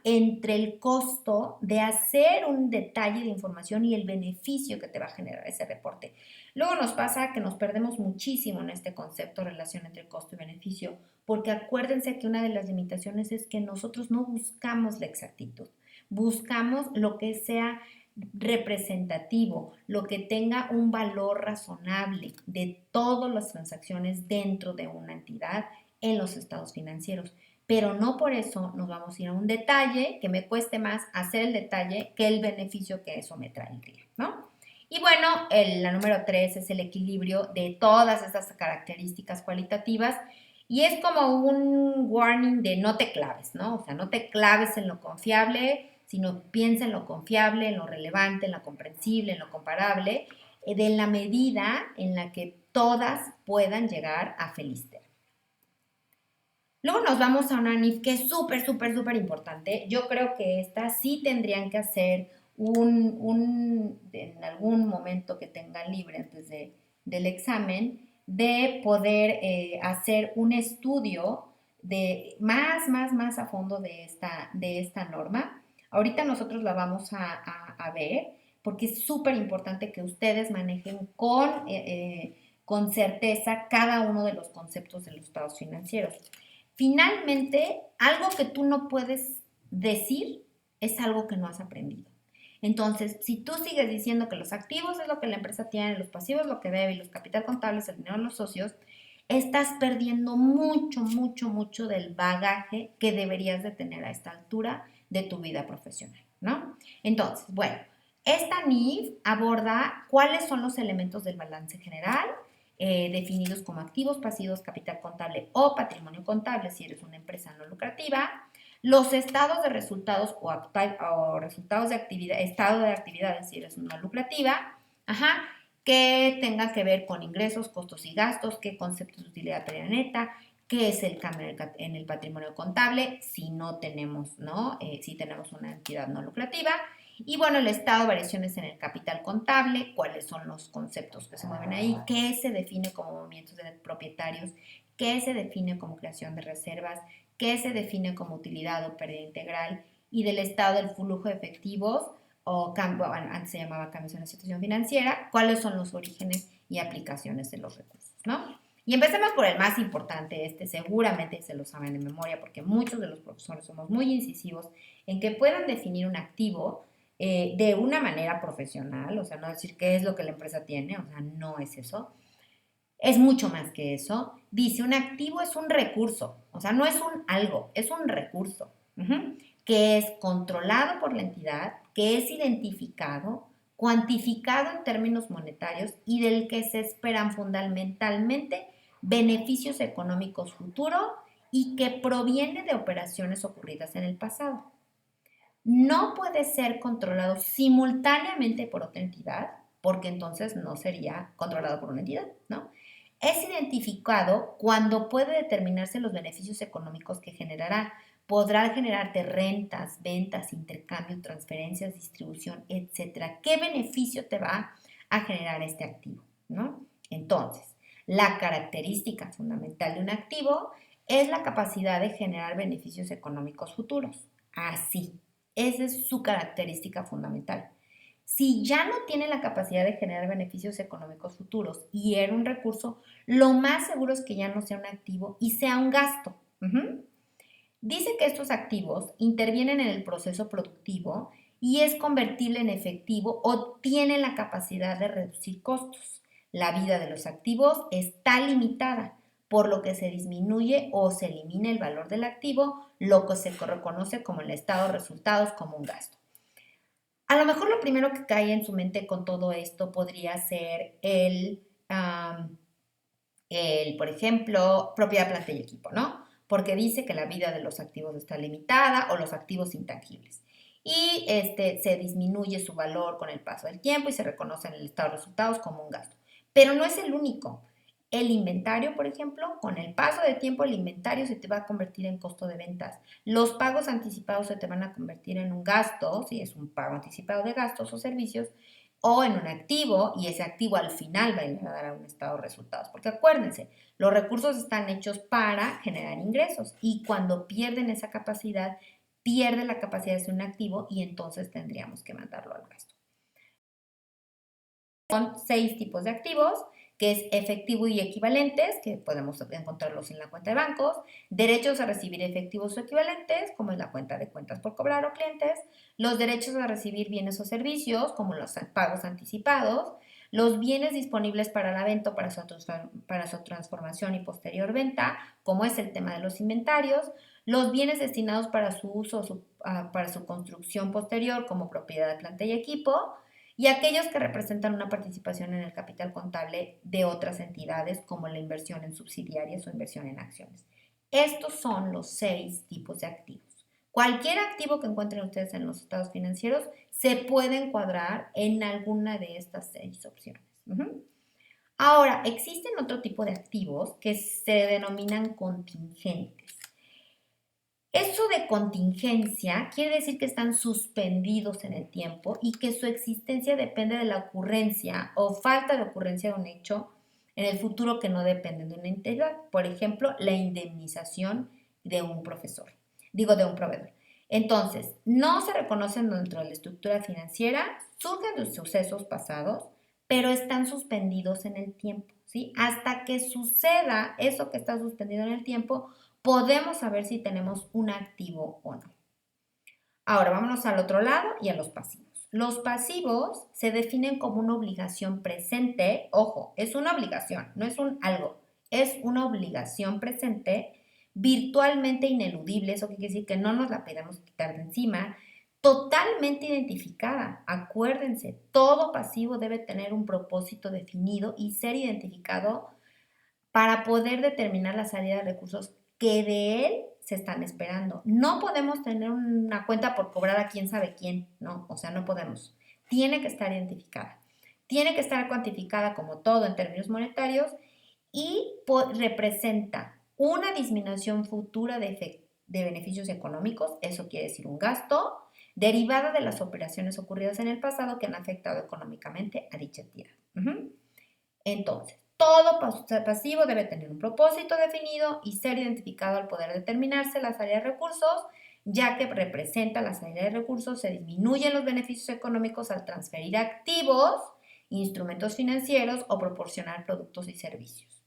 entre el costo de hacer un detalle de información y el beneficio que te va a generar ese reporte. Luego nos pasa que nos perdemos muchísimo en este concepto de relación entre costo y beneficio, porque acuérdense que una de las limitaciones es que nosotros no buscamos la exactitud, buscamos lo que sea representativo, lo que tenga un valor razonable de todas las transacciones dentro de una entidad en los estados financieros. Pero no por eso nos vamos a ir a un detalle que me cueste más hacer el detalle que el beneficio que eso me traería, ¿no? Y bueno, la número 3 es el equilibrio de todas estas características cualitativas y es como un warning de no te claves, ¿no? O sea, no te claves en lo confiable, sino piensa en lo confiable, en lo relevante, en lo comprensible, en lo comparable, de la medida en la que todas puedan llegar a feliz término. Luego nos vamos a una NIF que es súper, súper, súper importante. Yo creo que estas sí tendrían que hacer en algún momento que tengan libre antes del examen, de poder hacer un estudio de más a fondo de esta norma. Ahorita nosotros la vamos a ver porque es súper importante que ustedes manejen con certeza cada uno de los conceptos de los estados financieros. Finalmente, algo que tú no puedes decir es algo que no has aprendido. Entonces, si tú sigues diciendo que los activos es lo que la empresa tiene, los pasivos lo que debe y los capital contables el dinero de los socios, estás perdiendo mucho, mucho, mucho del bagaje que deberías de tener a esta altura de tu vida profesional, ¿no? Entonces, bueno, esta NIF aborda cuáles son los elementos del balance general, definidos como activos, pasivos, capital contable o patrimonio contable si eres una empresa no lucrativa, los estados de resultados o resultados de actividad, estado de actividades si eres una lucrativa, que tenga que ver con ingresos, costos y gastos, qué conceptos de utilidad pérdida neta, qué es el cambio en el patrimonio contable si no tenemos, ¿no? Si tenemos una entidad no lucrativa. Y bueno, el estado de variaciones en el capital contable, cuáles son los conceptos que se mueven ahí, qué se define como movimientos de propietarios, qué se define como creación de reservas, qué se define como utilidad o pérdida integral y del estado del flujo de efectivos o cambio, antes se llamaba cambios en la situación financiera, cuáles son los orígenes y aplicaciones de los recursos, ¿no? Y empecemos por el más importante, seguramente se lo saben de memoria porque muchos de los profesores somos muy incisivos en que puedan definir un activo de una manera profesional, o sea, no decir qué es lo que la empresa tiene, o sea, no es eso. Es mucho más que eso. Dice, un activo es un recurso, o sea, no es un algo, es un recurso, que es controlado por la entidad, que es identificado, cuantificado en términos monetarios y del que se esperan fundamentalmente beneficios económicos futuros y que proviene de operaciones ocurridas en el pasado. No puede ser controlado simultáneamente por otra entidad, porque entonces no sería controlado por una entidad, ¿no? Es identificado cuando puede determinarse los beneficios económicos que generará. Podrá generarte rentas, ventas, intercambio, transferencias, distribución, etcétera. ¿Qué beneficio te va a generar este activo, ¿no? Entonces, la característica fundamental de un activo es la capacidad de generar beneficios económicos futuros. Así. Esa es su característica fundamental. Si ya no tiene la capacidad de generar beneficios económicos futuros y era un recurso, lo más seguro es que ya no sea un activo y sea un gasto. Dice que estos activos intervienen en el proceso productivo y es convertible en efectivo o tiene la capacidad de reducir costos. La vida de los activos está limitada, por lo que se disminuye o se elimina el valor del activo, lo que se reconoce como el estado de resultados como un gasto. A lo mejor lo primero que cae en su mente con todo esto podría ser por ejemplo, propiedad, planta y equipo, ¿no? Porque dice que la vida de los activos está limitada o los activos intangibles. Y se disminuye su valor con el paso del tiempo y se reconoce en el estado de resultados como un gasto. Pero no es el único. El inventario, por ejemplo, con el paso del tiempo el inventario se te va a convertir en costo de ventas. Los pagos anticipados se te van a convertir en un gasto, si es un pago anticipado de gastos o servicios, o en un activo, y ese activo al final va a dar a un estado de resultados. Porque acuérdense, los recursos están hechos para generar ingresos y cuando pierden esa capacidad, pierde la capacidad de ser un activo y entonces tendríamos que mandarlo al gasto. Son 6 tipos de activos, que es efectivo y equivalentes, que podemos encontrarlos en la cuenta de bancos, derechos a recibir efectivos o equivalentes, como es la cuenta de cuentas por cobrar o clientes, los derechos a recibir bienes o servicios, como los pagos anticipados, los bienes disponibles para la venta o para su transformación y posterior venta, como es el tema de los inventarios, los bienes destinados para su uso para su construcción posterior, como propiedad de planta y equipo, y aquellos que representan una participación en el capital contable de otras entidades, como la inversión en subsidiarias o inversión en acciones. Estos son los 6 tipos de activos. Cualquier activo que encuentren ustedes en los estados financieros se puede encuadrar en alguna de estas 6 opciones. Ahora, existen otro tipo de activos que se denominan contingentes. Eso de contingencia quiere decir que están suspendidos en el tiempo y que su existencia depende de la ocurrencia o falta de ocurrencia de un hecho en el futuro que no depende de una entidad. Por ejemplo, la indemnización de un de un proveedor. Entonces, no se reconocen dentro de la estructura financiera, surgen de sucesos pasados, pero están suspendidos en el tiempo, ¿sí? Hasta que suceda eso que está suspendido en el tiempo, podemos saber si tenemos un activo o no. Ahora vámonos al otro lado y a los pasivos. Los pasivos se definen como una obligación presente, ojo, es una obligación, no es un algo, es una obligación presente virtualmente ineludible, eso quiere decir que no nos la podemos quitar de encima, totalmente identificada. Acuérdense, todo pasivo debe tener un propósito definido y ser identificado para poder determinar la salida de recursos que de él se están esperando. No podemos tener una cuenta por cobrar a quién sabe quién, ¿no? O sea, no podemos. Tiene que estar identificada. Tiene que estar cuantificada como todo en términos monetarios y representa una disminución futura de beneficios económicos, eso quiere decir un gasto, derivada de las operaciones ocurridas en el pasado que han afectado económicamente a dicha entidad. Entonces, todo pasivo debe tener un propósito definido y ser identificado al poder determinarse la salida de recursos, ya que representa la salida de recursos, se disminuyen los beneficios económicos al transferir activos, instrumentos financieros o proporcionar productos y servicios.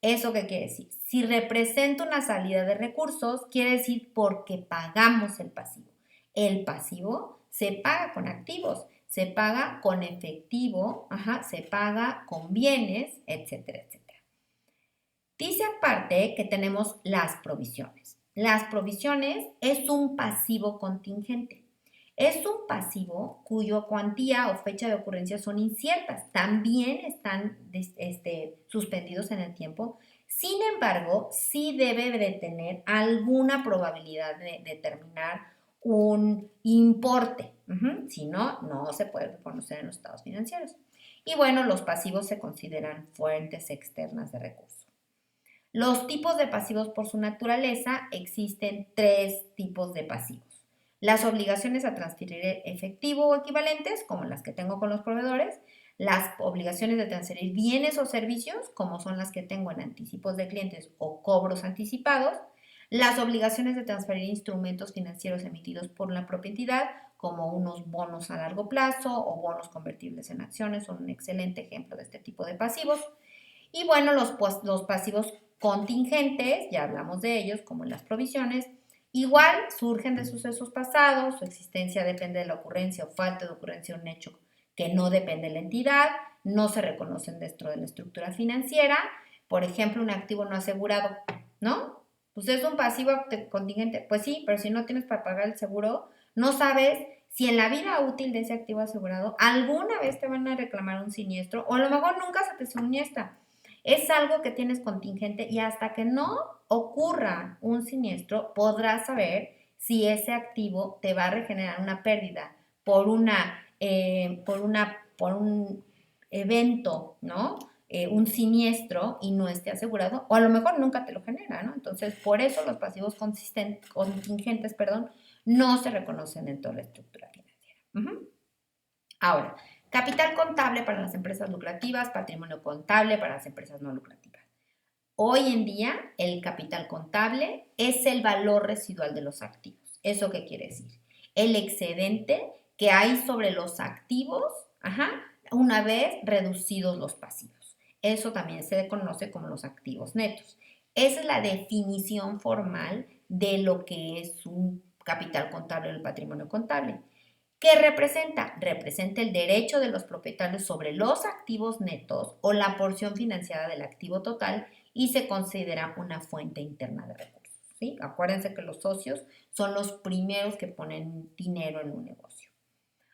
¿Eso qué quiere decir? Si representa una salida de recursos, quiere decir porque pagamos el pasivo. El pasivo se paga con activos, se paga con efectivo, se paga con bienes, etcétera, etcétera. Dice aparte que tenemos las provisiones. Las provisiones es un pasivo contingente. Es un pasivo cuyo cuantía o fecha de ocurrencia son inciertas. También están suspendidos en el tiempo. Sin embargo, sí debe de tener alguna probabilidad de determinar un importe. Si no, no se puede reconocer en los estados financieros. Y bueno, los pasivos se consideran fuentes externas de recursos. Los tipos de pasivos por su naturaleza, existen 3 tipos de pasivos. Las obligaciones a transferir efectivo o equivalentes, como las que tengo con los proveedores, las obligaciones de transferir bienes o servicios, como son las que tengo en anticipos de clientes o cobros anticipados, las obligaciones de transferir instrumentos financieros emitidos por la propia entidad, como unos bonos a largo plazo o bonos convertibles en acciones, son un excelente ejemplo de este tipo de pasivos. Y bueno, los pasivos contingentes, ya hablamos de ellos, como las provisiones, igual surgen de sucesos pasados, su existencia depende de la ocurrencia o falta de ocurrencia de un hecho que no depende de la entidad, no se reconocen dentro de la estructura financiera, por ejemplo, un activo no asegurado, ¿no? Pues es un pasivo contingente, pues sí, pero si no tienes para pagar el seguro, no sabes si en la vida útil de ese activo asegurado alguna vez te van a reclamar un siniestro o a lo mejor nunca se te siniestra. Es algo que tienes contingente y hasta que no ocurra un siniestro podrás saber si ese activo te va a regenerar una pérdida por un evento, ¿no? Un siniestro y no esté asegurado, o a lo mejor nunca te lo genera, ¿no? Entonces, por eso los pasivos contingentes, no se reconocen en toda la estructura financiera. Ahora, Capital contable para las empresas lucrativas, patrimonio contable para las empresas no lucrativas. Hoy en día, el capital contable es el valor residual de los activos. ¿Eso qué quiere decir? El excedente que hay sobre los activos, una vez reducidos los pasivos. Eso también se conoce como los activos netos. Esa es la definición formal de lo que es un capital contable o el patrimonio contable. ¿Qué representa? Representa el derecho de los propietarios sobre los activos netos o la porción financiada del activo total y se considera una fuente interna de recursos. ¿Sí? Acuérdense que los socios son los primeros que ponen dinero en un negocio.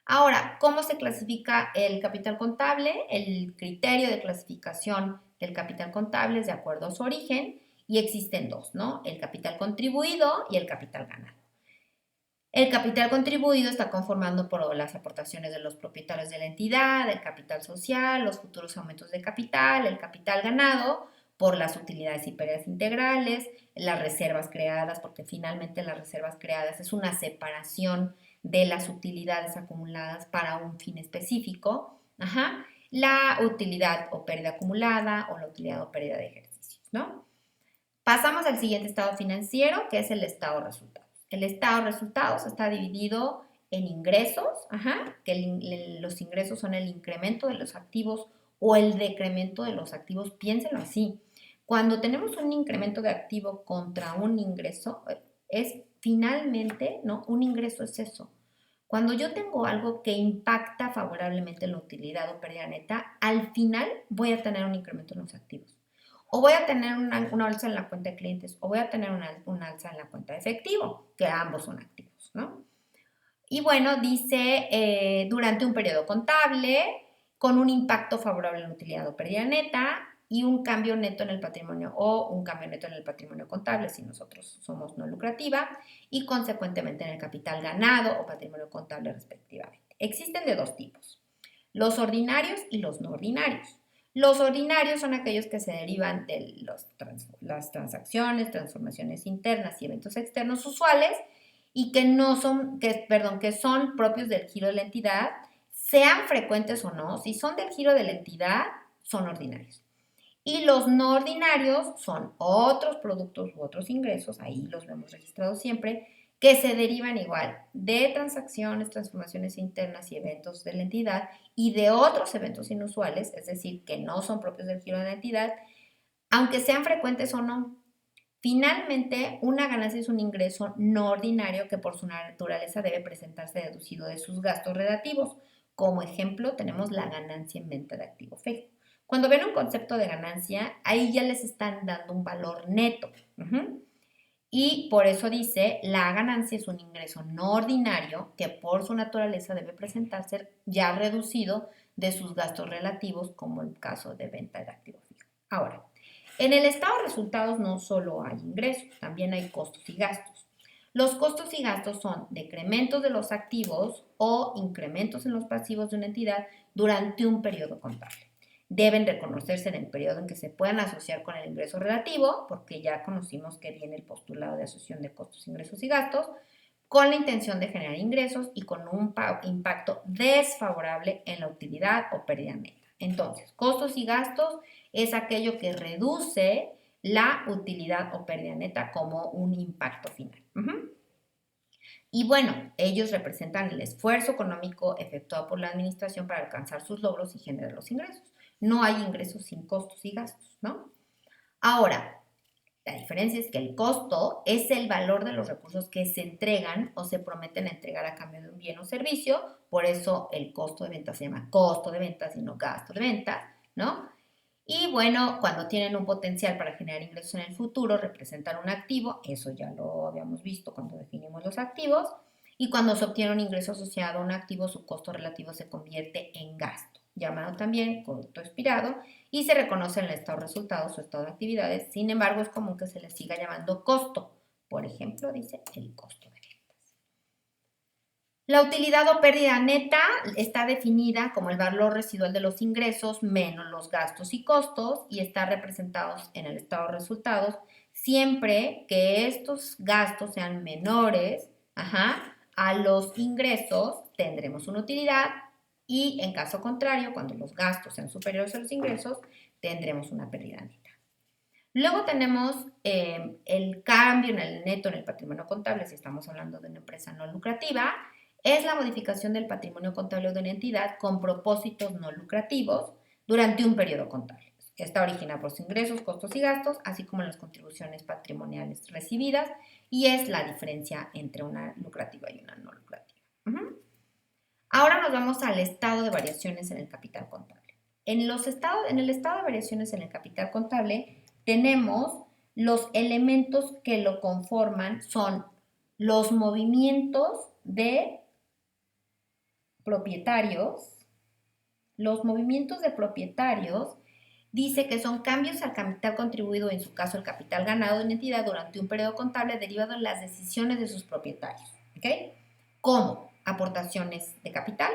Ahora, ¿cómo se clasifica el capital contable? El criterio de clasificación del capital contable es de acuerdo a su origen y existen dos, ¿no? El capital contribuido y el capital ganado. El capital contribuido está conformado por las aportaciones de los propietarios de la entidad, el capital social, los futuros aumentos de capital, el capital ganado por las utilidades y pérdidas integrales, las reservas creadas, porque finalmente las reservas creadas es una separación de las utilidades acumuladas para un fin específico, la utilidad o pérdida acumulada o la utilidad o pérdida de ejercicios, ¿no? Pasamos al siguiente estado financiero, que es el estado de resultados. El estado de resultados está dividido en ingresos, que los ingresos son el incremento de los activos o el decremento de los activos. Piénsenlo así. Cuando tenemos un incremento de activo contra un ingreso, es finalmente, ¿no? Un ingreso es eso. Cuando yo tengo algo que impacta favorablemente en la utilidad o pérdida neta, al final voy a tener un incremento en los activos. O voy a tener una alza en la cuenta de clientes o voy a tener una alza en la cuenta de efectivo, que ambos son activos, ¿no? Y bueno, dice, durante un periodo contable, con un impacto favorable en la utilidad o pérdida neta y un cambio neto en el patrimonio o un cambio neto en el patrimonio contable si nosotros somos no lucrativa y consecuentemente en el capital ganado o patrimonio contable respectivamente. Existen de dos tipos, los ordinarios y los no ordinarios. Los ordinarios son aquellos que se derivan de las transacciones, transformaciones internas y eventos externos usuales y que son propios del giro de la entidad, sean frecuentes o no. Si son del giro de la entidad, son ordinarios. Y los no ordinarios son otros productos u otros ingresos, ahí los vemos registrados siempre, que se derivan igual de transacciones, transformaciones internas y eventos de la entidad y de otros eventos inusuales, es decir, que no son propios del giro de la entidad, aunque sean frecuentes o no. Finalmente, una ganancia es un ingreso no ordinario que por su naturaleza debe presentarse deducido de sus gastos relativos. Como ejemplo, tenemos la ganancia en venta de activo fijo. Cuando ven un concepto de ganancia, ahí ya les están dando un valor neto. Y por eso dice, la ganancia es un ingreso no ordinario que por su naturaleza debe presentarse ya reducido de sus gastos relativos, como el caso de venta de activo fijo. Ahora, en el estado de resultados no solo hay ingresos, también hay costos y gastos. Los costos y gastos son decrementos de los activos o incrementos en los pasivos de una entidad durante un periodo contable. Deben reconocerse en el periodo en que se puedan asociar con el ingreso relativo, porque ya conocimos que viene el postulado de asociación de costos, ingresos y gastos, con la intención de generar ingresos y con un impacto desfavorable en la utilidad o pérdida neta. Entonces, costos y gastos es aquello que reduce la utilidad o pérdida neta como un impacto final. Y bueno, ellos representan el esfuerzo económico efectuado por la administración para alcanzar sus logros y generar los ingresos. No hay ingresos sin costos y gastos, ¿no? Ahora, la diferencia es que el costo es el valor de los recursos que se entregan o se prometen entregar a cambio de un bien o servicio, por eso el costo de venta se llama costo de ventas y no gasto de ventas, ¿no? Y bueno, cuando tienen un potencial para generar ingresos en el futuro, representan un activo, eso ya lo habíamos visto cuando definimos los activos, y cuando se obtiene un ingreso asociado a un activo, su costo relativo se convierte en gasto, llamado también producto expirado, y se reconoce en el estado de resultados o estado de actividades. Sin embargo, es común que se le siga llamando costo. Por ejemplo, dice el costo de ventas. La utilidad o pérdida neta está definida como el valor residual de los ingresos menos los gastos y costos y está representados en el estado de resultados siempre que estos gastos sean menores a los ingresos, tendremos una utilidad Y en caso contrario, cuando los gastos sean superiores a los ingresos, tendremos una pérdida neta. Luego tenemos el cambio en el neto en el patrimonio contable, si estamos hablando de una empresa no lucrativa, es la modificación del patrimonio contable de una entidad con propósitos no lucrativos durante un periodo contable. Está originada por sus ingresos, costos y gastos, así como las contribuciones patrimoniales recibidas, y es la diferencia entre una lucrativa y una no lucrativa. Ahora nos vamos al estado de variaciones en el capital contable. En el estado de variaciones en el capital contable tenemos los elementos que lo conforman, son los movimientos de propietarios. Los movimientos de propietarios dice que son cambios al capital contribuido, en su caso el capital ganado de una entidad durante un periodo contable derivado de las decisiones de sus propietarios. ¿Ok? Como aportaciones de capital,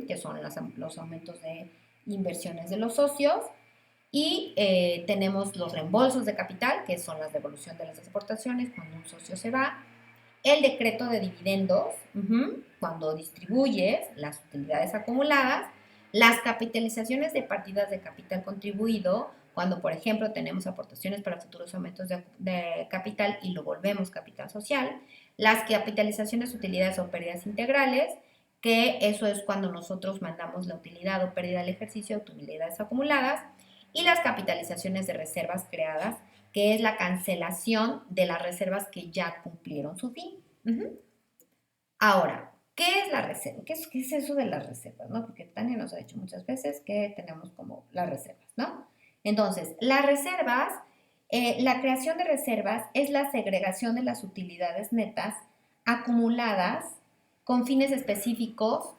que son los aumentos de inversiones de los socios, y tenemos los reembolsos de capital, que son las devolución de las aportaciones cuando un socio se va, el decreto de dividendos, cuando distribuyes las utilidades acumuladas, las capitalizaciones de partidas de capital contribuido, cuando, por ejemplo, tenemos aportaciones para futuros aumentos de capital y lo volvemos capital social, las capitalizaciones de utilidades o pérdidas integrales, que eso es cuando nosotros mandamos la utilidad o pérdida del ejercicio de utilidades acumuladas, y las capitalizaciones de reservas creadas, que es la cancelación de las reservas que ya cumplieron su fin. Ahora, ¿qué es la reserva? ¿Qué es eso de las reservas? ¿No? Porque Tania nos ha dicho muchas veces que tenemos como las reservas, ¿no? Entonces, las reservas, la creación de reservas es la segregación de las utilidades netas acumuladas con fines específicos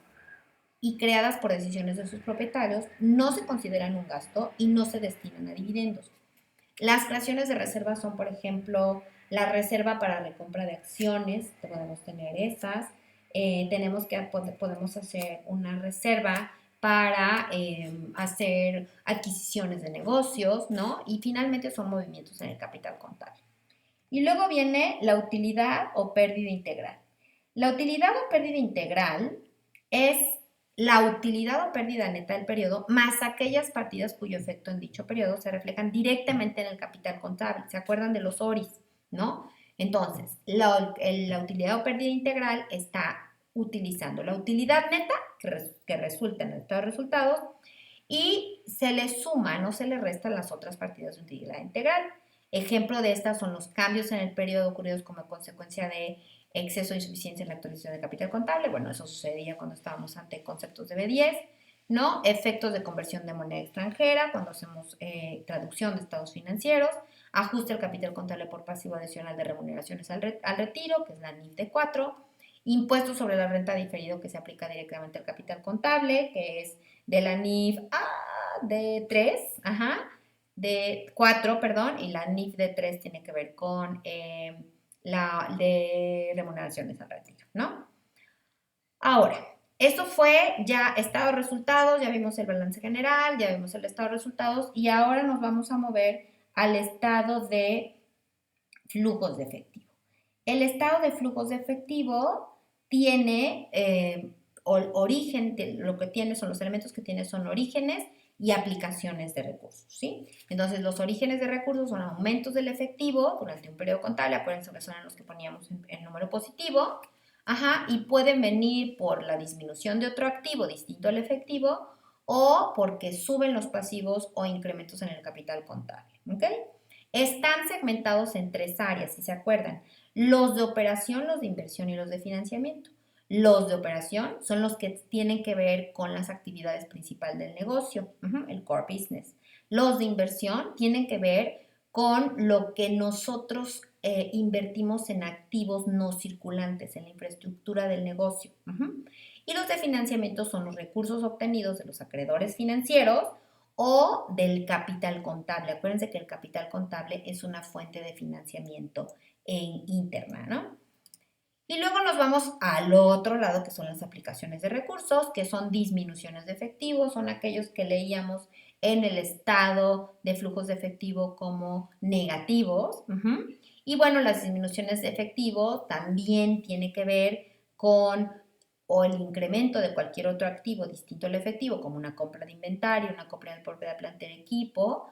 y creadas por decisiones de sus propietarios, no se consideran un gasto y no se destinan a dividendos. Las creaciones de reservas son, por ejemplo, la reserva para recompra de acciones, podemos tener esas, podemos hacer una reserva para hacer adquisiciones de negocios, ¿no? Y finalmente son movimientos en el capital contable. Y luego viene la utilidad o pérdida integral. La utilidad o pérdida integral es la utilidad o pérdida neta del periodo más aquellas partidas cuyo efecto en dicho periodo se reflejan directamente en el capital contable. ¿Se acuerdan de los ORIs? ¿No? Entonces, la utilidad o pérdida integral está utilizando la utilidad neta que resulta en el estado de resultados y se le suman o se le restan las otras partidas de utilidad integral. Ejemplo de estas son los cambios en el periodo ocurridos como consecuencia de exceso o insuficiencia en la actualización de capital contable. Bueno, eso sucedía cuando estábamos ante conceptos de B10, ¿no? Efectos de conversión de moneda extranjera, cuando hacemos traducción de estados financieros, ajuste al capital contable por pasivo adicional de remuneraciones al retiro, que es la NIF de 4, impuestos sobre la renta diferido que se aplica directamente al capital contable, que es de la NIF de 3, de 4, perdón, y la NIF de 3 tiene que ver con la de remuneraciones al retiro, ¿no? Ahora, esto fue ya estado de resultados, ya vimos el balance general, ya vimos el estado de resultados y ahora nos vamos a mover al estado de flujos de efectivo. El estado de flujos de efectivo tiene origen, lo que tiene son los elementos que tiene son orígenes y aplicaciones de recursos, ¿sí? Entonces, los orígenes de recursos son aumentos del efectivo durante un periodo contable, acuérdense que son los que poníamos en número positivo, y pueden venir por la disminución de otro activo distinto al efectivo o porque suben los pasivos o incrementos en el capital contable, ¿ok? Están segmentados en 3 áreas, si se acuerdan, los de operación, los de inversión y los de financiamiento. Los de operación son los que tienen que ver con las actividades principales del negocio, el core business. Los de inversión tienen que ver con lo que nosotros invertimos en activos no circulantes, en la infraestructura del negocio. Y los de financiamiento son los recursos obtenidos de los acreedores financieros o del capital contable. Acuérdense que el capital contable es una fuente de financiamiento interna, ¿no? Y luego nos vamos al otro lado, que son las aplicaciones de recursos, que son disminuciones de efectivo, son aquellos que leíamos en el estado de flujos de efectivo como negativos. Y bueno, las disminuciones de efectivo también tienen que ver con o el incremento de cualquier otro activo distinto al efectivo, como una compra de inventario, una compra de propiedad, planta y equipo,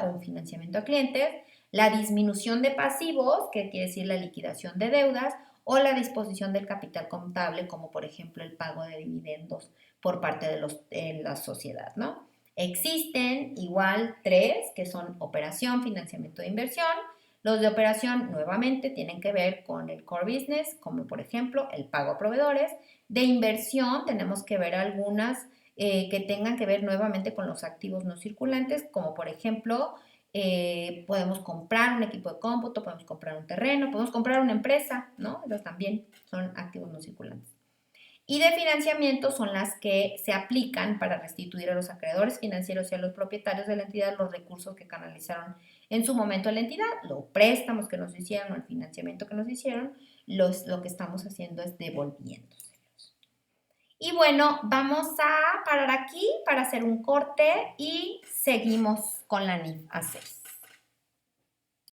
o un financiamiento a clientes, la disminución de pasivos, que quiere decir la liquidación de deudas, o la disposición del capital contable, como por ejemplo el pago de dividendos por parte de la sociedad, ¿no? Existen igual tres, que son operación, financiamiento de inversión. Los de operación, nuevamente, tienen que ver con el core business, como por ejemplo el pago a proveedores. De inversión, tenemos que ver algunas que tengan que ver nuevamente con los activos no circulantes, como por ejemplo, podemos comprar un equipo de cómputo, podemos comprar un terreno, podemos comprar una empresa, ¿no? Esas también son activos no circulantes. Y de financiamiento son las que se aplican para restituir a los acreedores financieros y a los propietarios de la entidad los recursos que canalizaron en su momento a la entidad, los préstamos que nos hicieron o el financiamiento que nos hicieron, lo que estamos haciendo es devolviéndoselos. Y bueno, vamos a parar aquí para hacer un corte y seguimos con la NIF A6.